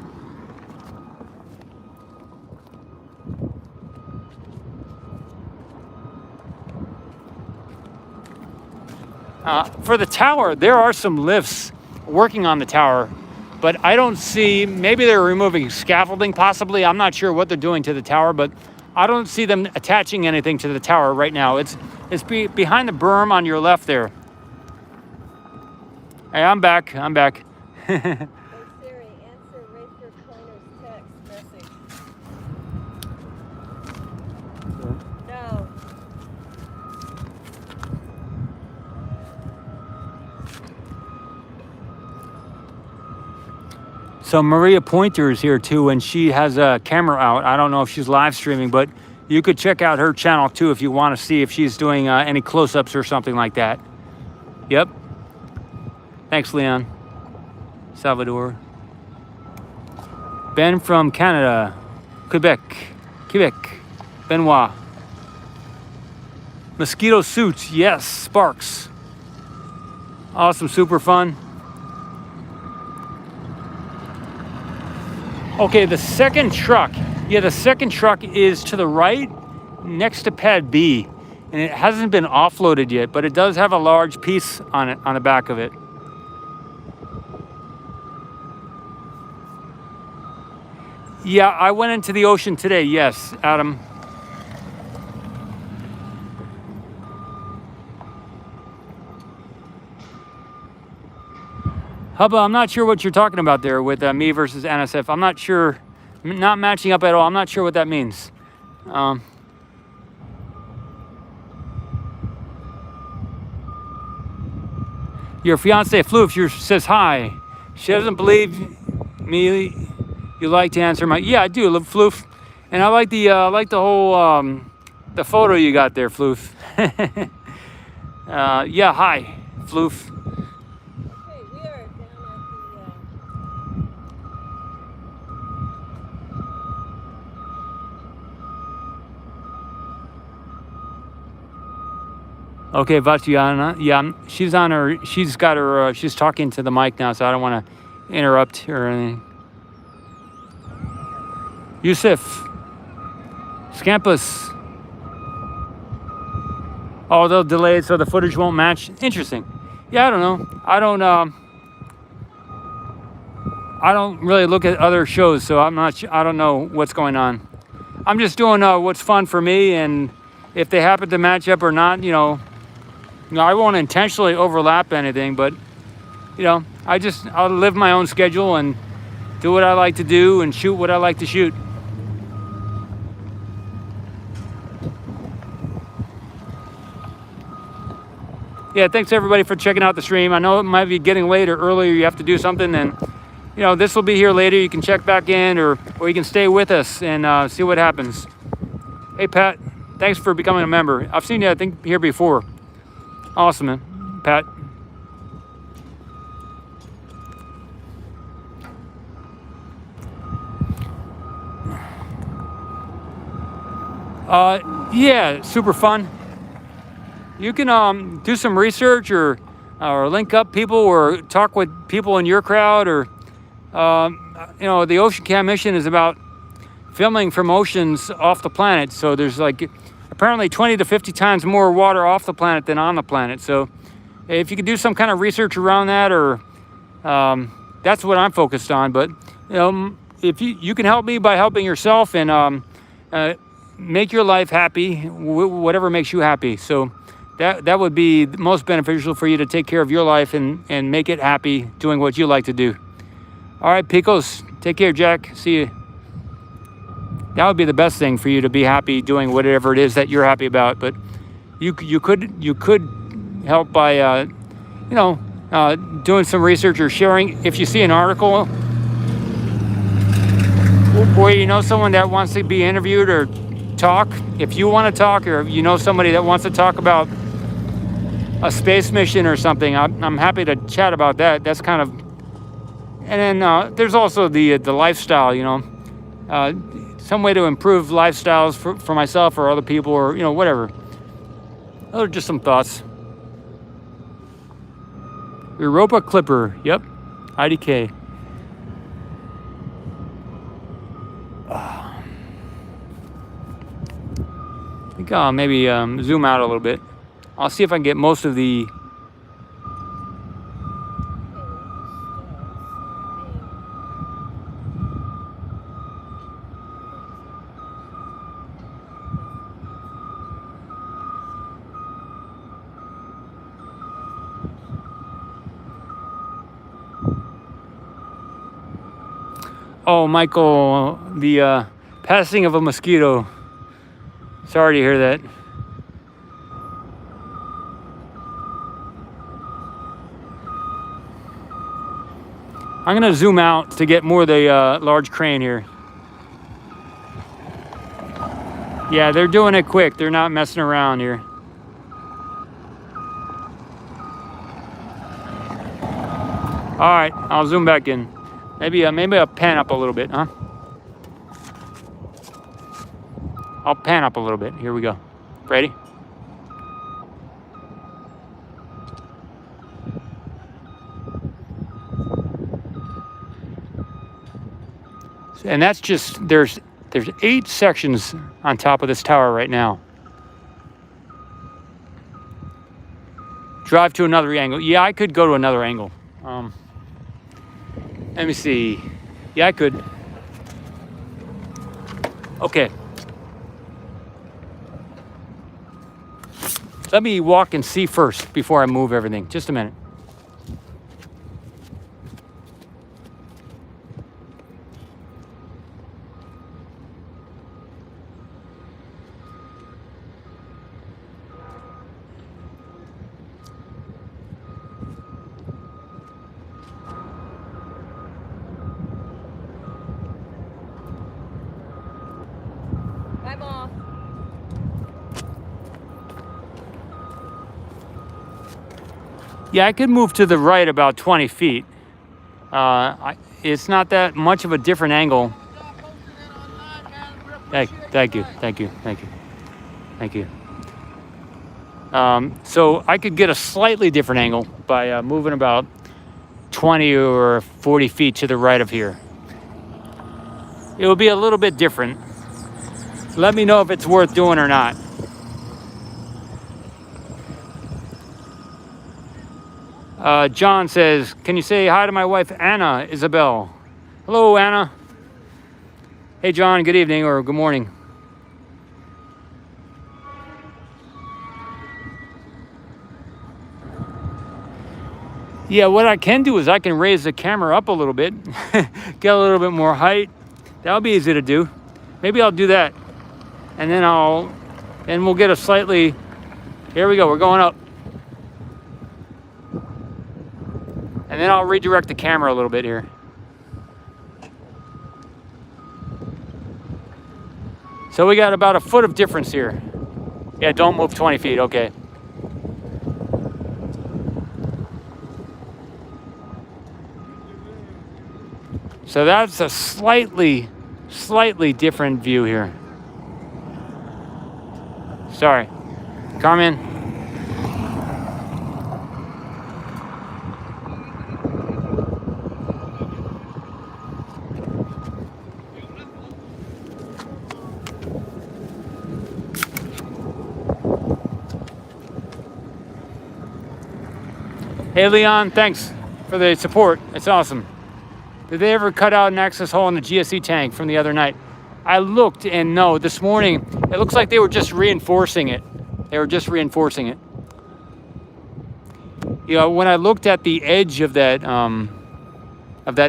For the tower, there are some lifts working on the tower, but I don't see, maybe they're removing scaffolding possibly. I'm not sure what they're doing to the tower, but I don't see them attaching anything to the tower right now. It's behind the berm on your left there. Hey, I'm back. Hey Siri, answer Racer Pointer's text message. No. So Maria Pointer is here too, and she has a camera out. I don't know if she's live streaming, but you could check out her channel too if you want to see if she's doing any close-ups or something like that. Yep. Thanks, Leon. Salvador. Ben from Canada. Quebec. Benoit. Mosquito suits. Yes, Sparks. Awesome, super fun. Okay, the second truck. Yeah, the second truck is to the right next to pad B. And it hasn't been offloaded yet, but it does have a large piece on it, on the back of it. Yeah, I went into the ocean today. Yes, Adam. Hubba, I'm not sure what you're talking about there with me versus NSF. I'm not sure, not matching up at all. I'm not sure what that means. Your fiance Floof says hi. She doesn't believe me. You like to answer my, yeah, I do, Floof, and I like the whole the photo you got there, Floof. Yeah, hi, Floof. Okay, we are down at Okay, Vatiana, yeah, she's on her, she's got her, she's talking to the mic now, so I don't want to interrupt or anything. Yusuf, Scampus. Oh, they'll delay it so the footage won't match. Interesting. Yeah, I don't know. I don't really look at other shows, so I'm not. I don't know what's going on. I'm just doing what's fun for me, and if they happen to match up or not, I won't intentionally overlap anything, but I'll live my own schedule and do what I like to do and shoot what I like to shoot. Yeah, thanks everybody for checking out the stream. I know it might be getting late or earlier. You have to do something, and this will be here later. You can check back in, or you can stay with us and see what happens. Hey Pat, thanks for becoming a member. I've seen you, I think, here before. Awesome, man, Pat. Yeah, super fun. You can do some research or link up people or talk with people in your crowd, or the Ocean Cam mission is about filming from oceans off the planet. So there's apparently 20 to 50 times more water off the planet than on the planet. So if you could do some kind of research around that, or that's what I'm focused on. But if you can help me by helping yourself and make your life happy, whatever makes you happy. So that would be most beneficial for you to take care of your life and make it happy doing what you like to do. All right, Picos, take care, Jack. See you. That would be the best thing for you, to be happy doing whatever it is that you're happy about. But you could help by doing some research or sharing. If you see an article or someone that wants to be interviewed or talk, if you want to talk, or somebody that wants to talk about a space mission or something, I'm happy to chat about that. That's kind of, and then there's also the lifestyle, you know, some way to improve lifestyles for myself or other people, or, you know, whatever. Those are just some thoughts. Europa Clipper, yep, IDK. I think I'll maybe zoom out a little bit. I'll see if I can get most of the. Oh, Michael, the passing of a mosquito. Sorry to hear that. I'm gonna zoom out to get more of the large crane here. Yeah, they're doing it quick. They're not messing around here. All right, I'll zoom back in. Maybe I'll pan up a little bit, huh? I'll pan up a little bit. Here we go. Ready? And that's just, there's 8 sections on top of this tower right now. Drive to another angle. Yeah, I could go to another angle. Let me see. Yeah, I could. Okay. Let me walk and see first before I move everything. Just a minute. Bye, Mom. Yeah, I could move to the right about 20 feet. It's not that much of a different angle. Thank you. So I could get a slightly different angle by moving about 20 or 40 feet to the right of here. It will be a little bit different. Let me know if it's worth doing or not. John says, can you say hi to my wife, Anna Isabel? Hello, Anna. Hey, John, good evening or good morning. Yeah, what I can do is I can raise the camera up a little bit, get a little bit more height. That'll be easy to do. Maybe I'll do that. And then we'll get a slightly, here we go, we're going up. And then I'll redirect the camera a little bit here. So we got about a foot of difference here. Yeah, don't move 20 feet, okay. So that's a slightly different view here. Sorry. Carmen. Hey, Leon, thanks for the support. It's awesome. Did they ever cut out an access hole in the GSE tank from the other night? I looked, and no, this morning, it looks like they were just reinforcing it. You know, when I looked at the edge of that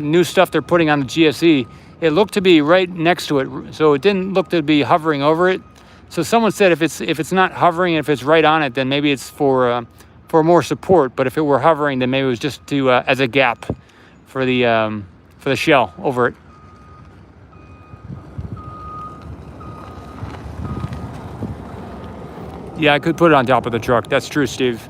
new stuff they're putting on the GSE, it looked to be right next to it. So it didn't look to be hovering over it. So someone said if it's not hovering, if it's right on it, then maybe it's for more support. But if it were hovering, then maybe it was just to as a gap for the shell over it. Yeah, I could put it on top of the truck. That's true, Steve.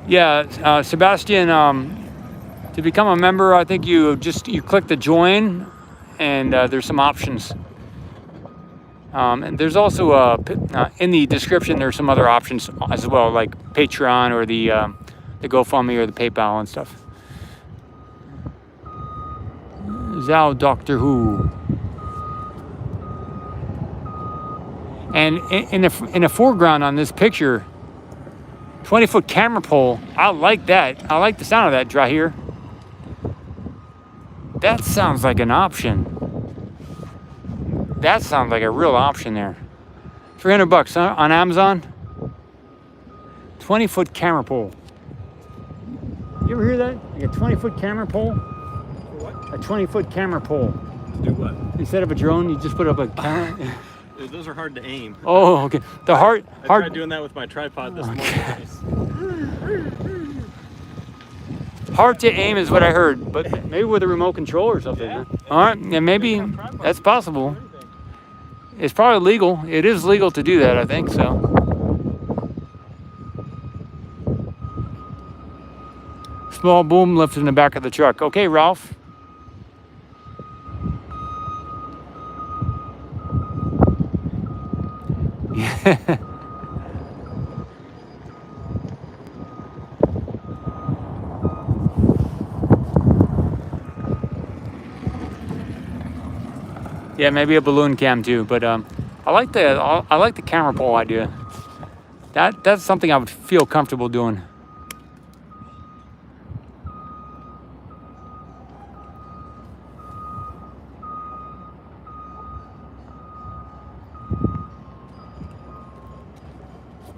Yeah, Sebastian, to become a member, I think you click the join, and there's some options. And there's also in the description there's some other options as well, like Patreon or the GoFundMe or the PayPal and stuff. Zao Doctor Who. And in the foreground on this picture, 20-foot camera pole. I like that. I like the sound of that right here. That sounds like an option. That sounds like a real option there. $300, huh, on Amazon. 20-foot camera pole. You ever hear that? Like a 20-foot camera pole? For what? A 20-foot camera pole. Do what? Instead of a drone, you just put up a camera. Those are hard to aim. Oh, okay. I tried doing that with my tripod this morning. Hard to aim is what I heard, but maybe with a remote control or something. Yeah. Huh? All right, yeah, maybe that's possible. It's probably legal. It is legal to do that, I think so. Small boom lift in the back of the truck. Okay, Ralph. Yeah. Yeah, maybe a balloon cam too, but I like the camera pole idea. That's something I would feel comfortable doing.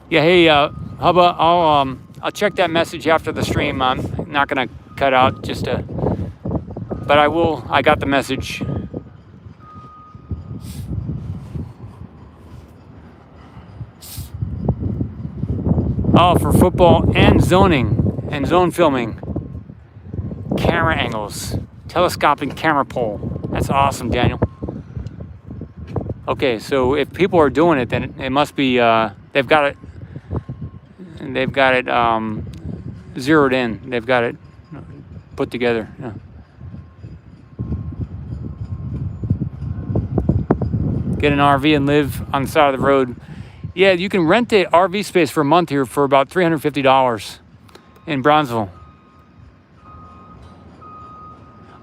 Yeah, hey, Hubba, I'll check that message after the stream. I'm not gonna cut out but I will. I got the message. Oh, for football and zoning and zone filming. Camera angles, telescopic camera pole. That's awesome, Daniel. Okay, so if people are doing it, then it must be they've got it zeroed in. They've got it put together. Yeah. Get an RV and live on the side of the road. Yeah, you can rent the RV space for a month here for about $350 in Bronzeville.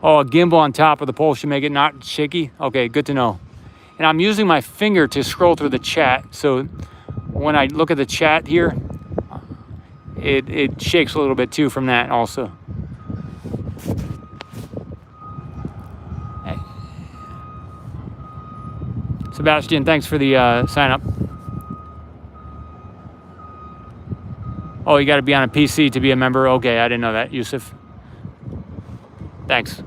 Oh, a gimbal on top of the pole should make it not shaky. Okay, good to know. And I'm using my finger to scroll through the chat, so when I look at the chat here, it shakes a little bit too from that also. Hey. Sebastian, thanks for the sign up. Oh, you got to be on a PC to be a member? Okay, I didn't know that, Yusuf. Thanks.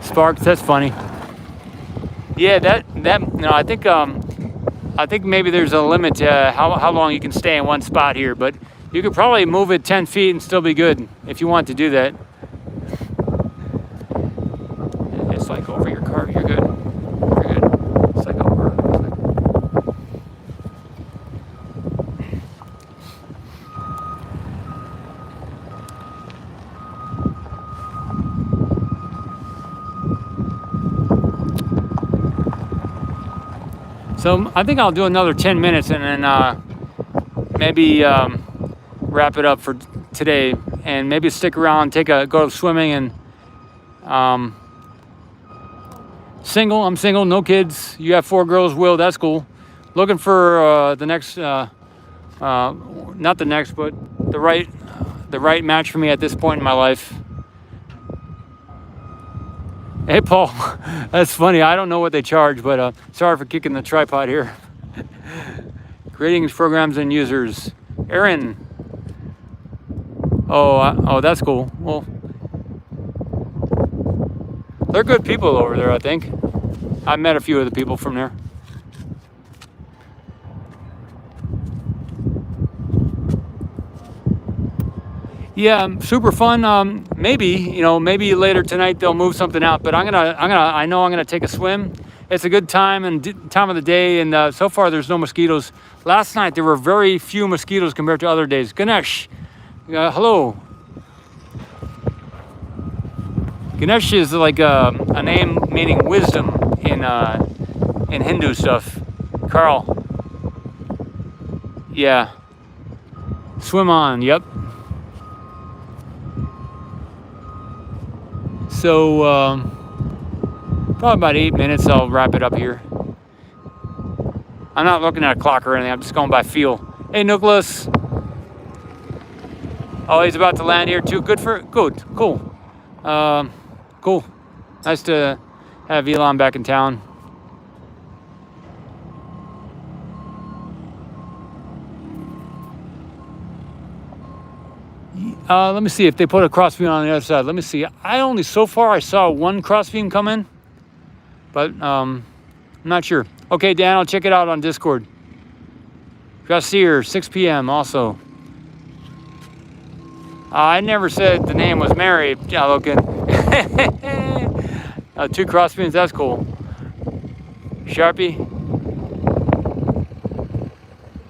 Sparks, that's funny. Yeah, no, I think maybe there's a limit to how long you can stay in one spot here, but you could probably move it 10 feet and still be good if you want to do that. It's like over your car, you're good. You're good. It's like over. So I think I'll do another 10 minutes and then maybe wrap it up for today, and maybe stick around, go swimming, and single. I'm single, no kids. You have 4 girls, Will. That's cool. Looking for the next, not the next, but the right match for me at this point in my life. Hey, Paul, that's funny. I don't know what they charge, but sorry for kicking the tripod here. Greetings, programs and users. Aaron. Oh, that's cool. Well, they're good people over there, I think. I've met a few of the people from there. Yeah, super fun. Maybe later tonight they'll move something out, but I know I'm gonna take a swim, it's a good time and time of the day, and so far there's no mosquitoes. Last night there were very few mosquitoes compared to other days. Ganesh, hello. Ganesh is like a name meaning wisdom in Hindu stuff. Carl. Yeah. Swim on, yep. So, probably about 8 minutes, I'll wrap it up here. I'm not looking at a clock or anything, I'm just going by feel. Hey, Nicholas. Oh, he's about to land here too. Good, cool. Cool. Nice to have Elon back in town. Let me see if they put a crossbeam on the other side. Let me see. So far I saw one crossbeam come in, but I'm not sure. Okay, Dan, I'll check it out on Discord. Gracier, 6 p.m. also. I never said the name was Mary. Yeah, looking. 2 crossbeams, that's cool. Sharpie.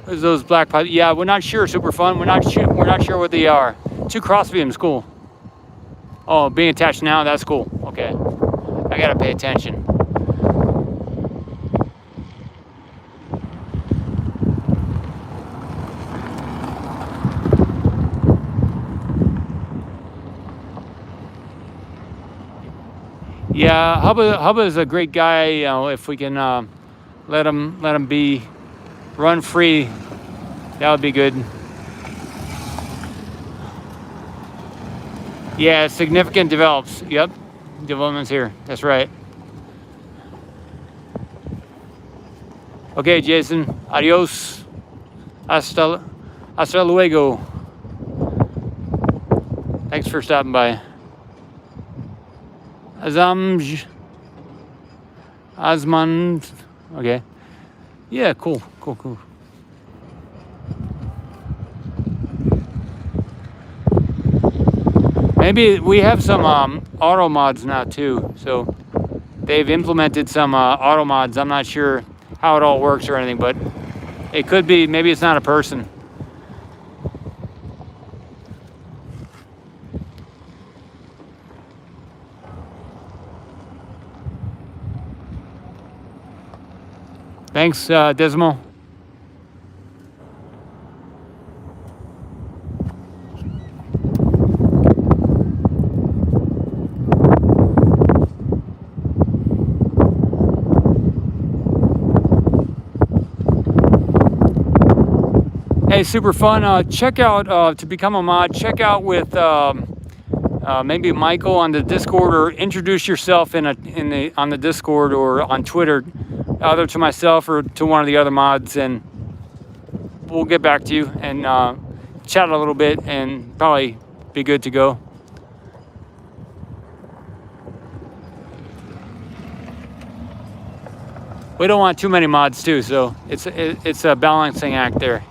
Who's those black pipes? Yeah, we're not sure. Super fun. We're not sure what they are. 2 crossbeams, cool. Oh, being attached now, that's cool. Okay, I gotta pay attention. Yeah, Hubba is a great guy. You know, if we can let him run free, that would be good. Yeah, significant developments here. That's right. Okay, Jason. Adios. Hasta luego. Thanks for stopping by. Azman. Okay. Yeah, cool. Maybe we have some auto mods now too. So they've implemented some auto mods. I'm not sure how it all works or anything, but it could be. Maybe it's not a person. Thanks, Dismal. Hey, super fun. Check out to become a mod. Check out with maybe Michael on the Discord, or introduce yourself on the Discord or on Twitter, either to myself or to one of the other mods, and we'll get back to you and chat a little bit and probably be good to go. We don't want too many mods too, so it's a balancing act there.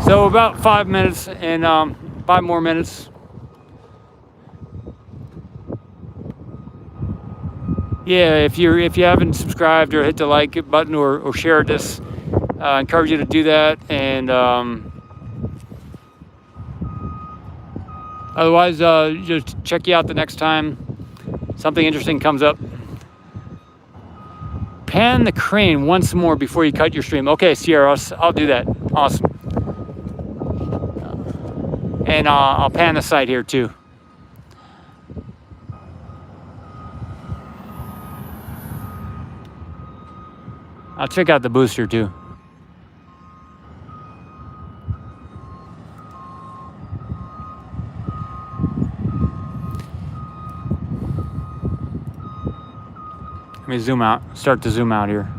So about 5 minutes and 5 more minutes. Yeah, if you haven't subscribed or hit the like button or share this, I encourage you to do that. And otherwise, just check you out the next time something interesting comes up. Pan the crane once more before you cut your stream. Okay, Sierra, I'll do that. Awesome. And I'll pan the site here too. I'll check out the booster too. Let me zoom out, start to zoom out here.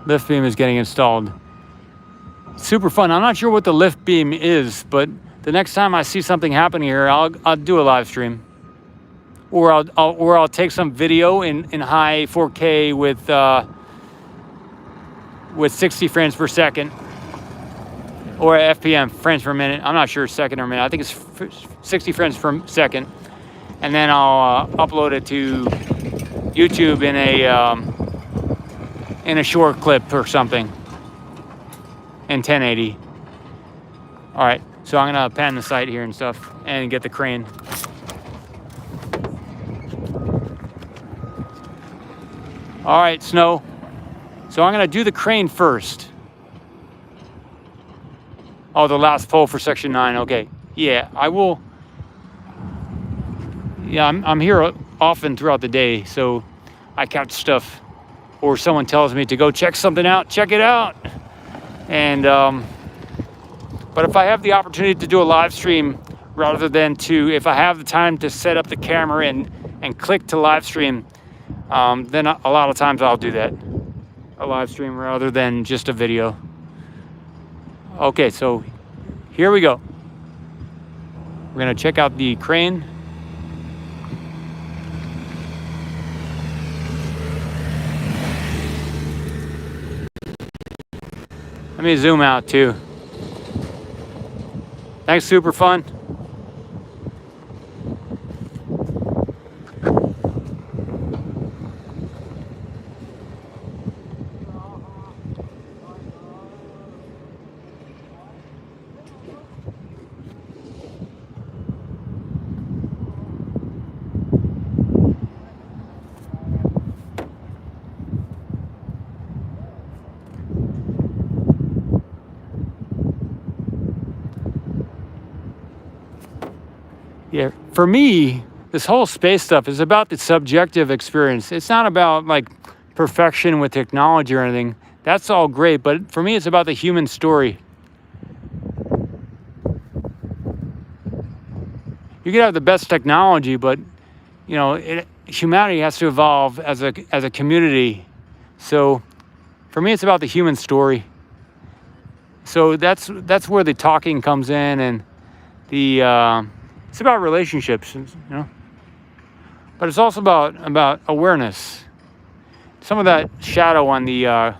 Lift beam is getting installed. Super fun. I'm not sure what the lift beam is, but the next time I see something happening here, I'll do a live stream, or I'll take some video in high 4K with 60 frames per second or FPM, frames per minute. I'm not sure second or minute. I think it's 60 frames per second. And then I'll upload it to YouTube in a short clip or something in 1080. All right, so I'm gonna pan the site here and stuff and get the crane. All right, Snow. So I'm gonna do the crane first. Oh, the last pole for section 9, okay. Yeah, I will. Yeah, I'm here often throughout the day, so I catch stuff. Or someone tells me to go check something out, check it out. And, but if I have the opportunity to do a live stream rather than if I have the time to set up the camera and click to live stream, then a lot of times I'll do that. A live stream rather than just a video. Okay, so here we go. We're gonna check out the crane. Let me zoom out too. Thanks, super fun. Yeah, for me, this whole space stuff is about the subjective experience. It's not about like perfection with technology or anything. That's all great, but for me, it's about the human story. You could have the best technology, but you know, humanity has to evolve as a community. So, for me, it's about the human story. So that's where the talking comes in, and the it's about relationships, you know. But it's also about awareness. Some of that shadow on the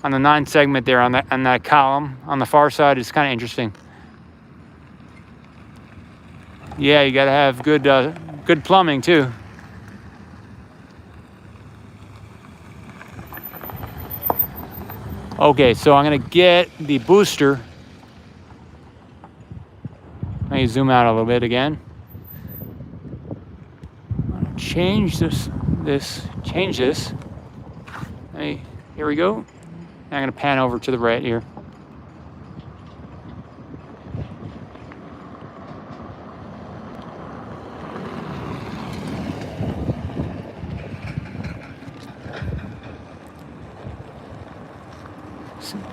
9 segment there on that column on the far side is kind of interesting. Yeah, you got to have good plumbing too. Okay, so I'm gonna get the booster. Let me zoom out a little bit again. Change this. Hey, here we go. I'm gonna pan over to the right here.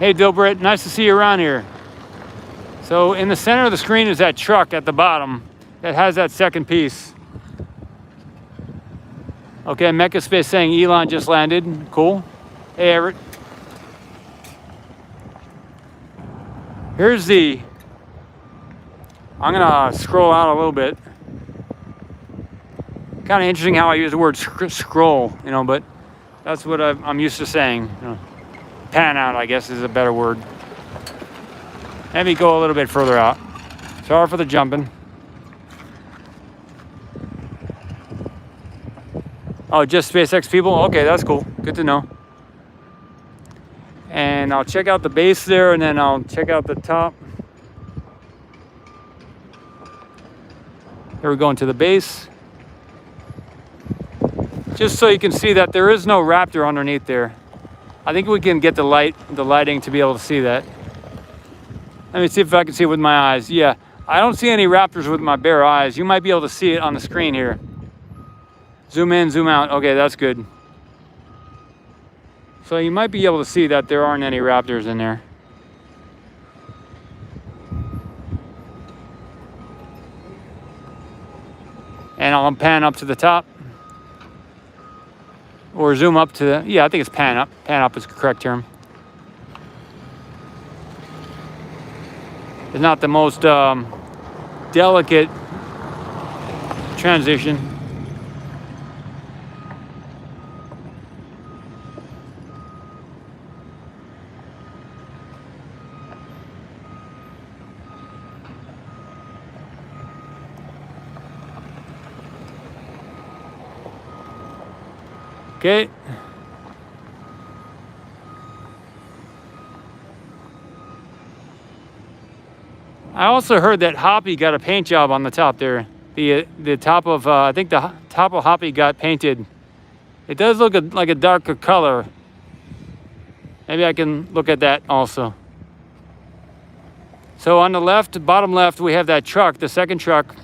Hey, Dilbert, nice to see you around here. So in the center of the screen is that truck at the bottom that has that second piece. Okay, Mecaspace saying Elon just landed. Cool. Hey, Everett. Here's I'm gonna scroll out a little bit. Kind of interesting how I use the word scroll, you know, but that's what I'm used to saying. You know, pan out, I guess, is a better word. Let me go a little bit further out. Sorry for the jumping. Oh, just SpaceX people? Okay, that's cool. Good to know. And I'll check out the base there, and then I'll check out the top. Here we're going to the base. Just so you can see that there is no Raptor underneath there. I think we can get the lighting to be able to see that. Let me see if I can see it with my eyes. Yeah, I don't see any Raptors with my bare eyes. You might be able to see it on the screen here. Zoom in, zoom out. Okay, that's good. So you might be able to see that there aren't any Raptors in there. And I'll pan up to the top. Or zoom up to the, yeah, I think it's pan up. Pan up is the correct term. It's not the most delicate transition. Okay. I also heard that Hoppy got a paint job on the top there. The top of I think the top of Hoppy got painted. It does look like a darker color. Maybe I can look at that also. So on the left, bottom left, we have that truck, the second truck.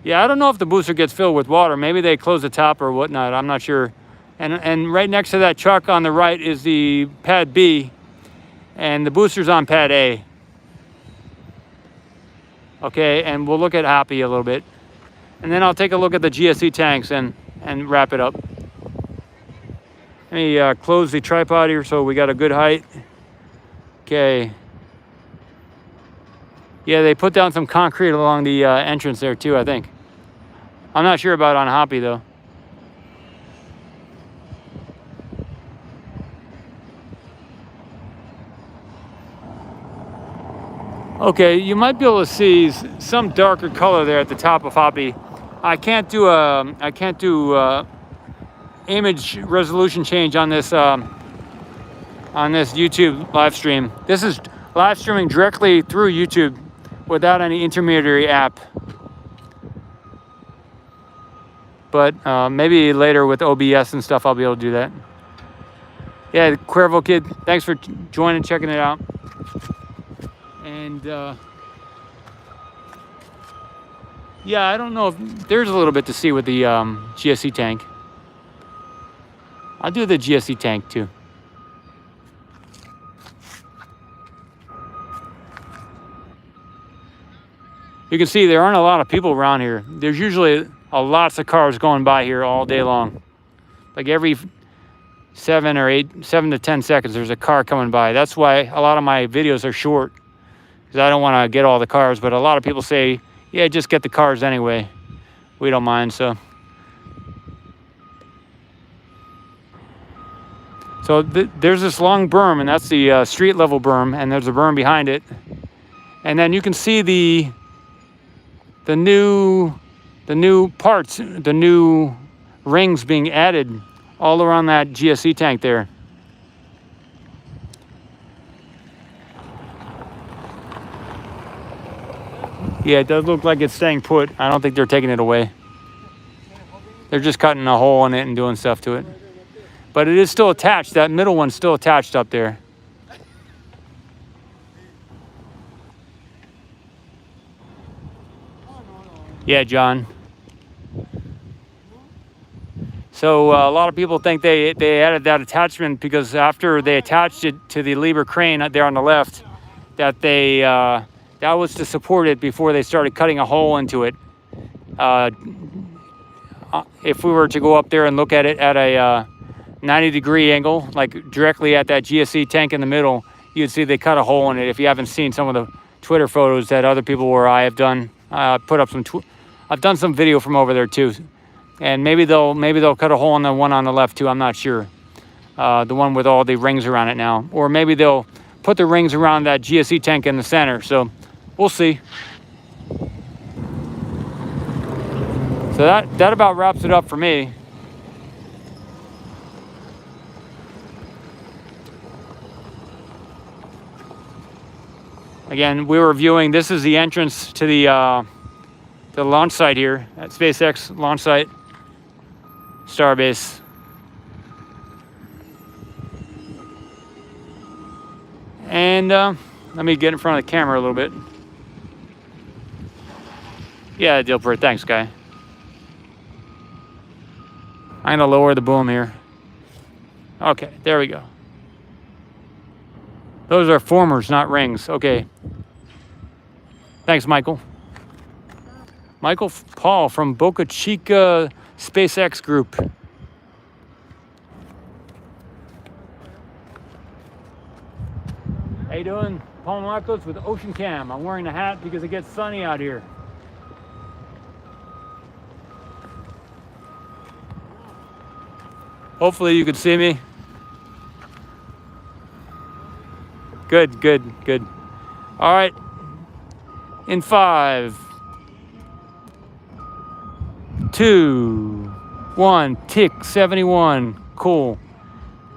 Yeah, I don't know if the booster gets filled with water. Maybe they close the top or whatnot. I'm not sure. And right next to that truck on the right is the pad B, and the booster's on pad A. Okay, and we'll look at Hoppy a little bit. And then I'll take a look at the GSE tanks and wrap it up. Let me close the tripod here so we got a good height. Okay. Yeah, they put down some concrete along the entrance there too, I think. I'm not sure about on Hoppy though. Okay, you might be able to see some darker color there at the top of Hoppy. I can't do image resolution change on this YouTube live stream. This is live streaming directly through YouTube without any intermediary app. But maybe later with OBS and stuff, I'll be able to do that. Yeah, Cuervo Kid, thanks for joining, checking it out. And yeah, I don't know if there's a little bit to see with the GSE tank. I'll do the GSE tank too. You can see there aren't a lot of people around here. There's usually lots of cars going by here all day long. Like every 7 to 10 seconds, there's a car coming by. That's why a lot of my videos are short, because I don't want to get all the cars. But a lot of people say, yeah, just get the cars anyway. We don't mind, so. So there's this long berm, and that's the street level berm, and there's a berm behind it. And then you can see the new parts, the new rings being added all around that GSE tank there. Yeah, it does look like it's staying put. I don't think they're taking it away. They're just cutting a hole in it and doing stuff to it. But it is still attached. That middle one's still attached up there. Yeah, John. So a lot of people think they added that attachment because after they attached it to the lever crane there on the left, that that was to support it before they started cutting a hole into it. If we were to go up there and look at it at a 90-degree angle, like directly at that GSE tank in the middle, you'd see they cut a hole in it. If you haven't seen some of the Twitter photos that other people where I have done, put up some. I've done some video from over there too, and maybe they'll cut a hole in the one on the left too. I'm not sure. The one with all the rings around it now, or maybe they'll put the rings around that GSE tank in the center. So we'll see. So that about wraps it up for me. Again, we were viewing, this is the entrance to the launch site here at SpaceX launch site, Starbase. And let me get in front of the camera a little bit. Yeah, Dilbert, thanks, guy. I'm gonna lower the boom here. Okay, there we go. Those are formers, not rings. Okay. Thanks, Michael. Michael Paul from Boca Chica SpaceX Group. How you doing? Paul Marcos with Ocean Cam. I'm wearing a hat because it gets sunny out here. Hopefully you can see me. Good, good, good. All right. In 5, 2, 1 tick 71. Cool.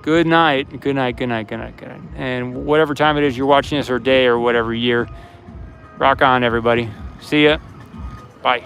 Good night. Good night. Good night. Good night. Good night. And whatever time it is you're watching this, or day, or whatever year, rock on, everybody. See ya. Bye.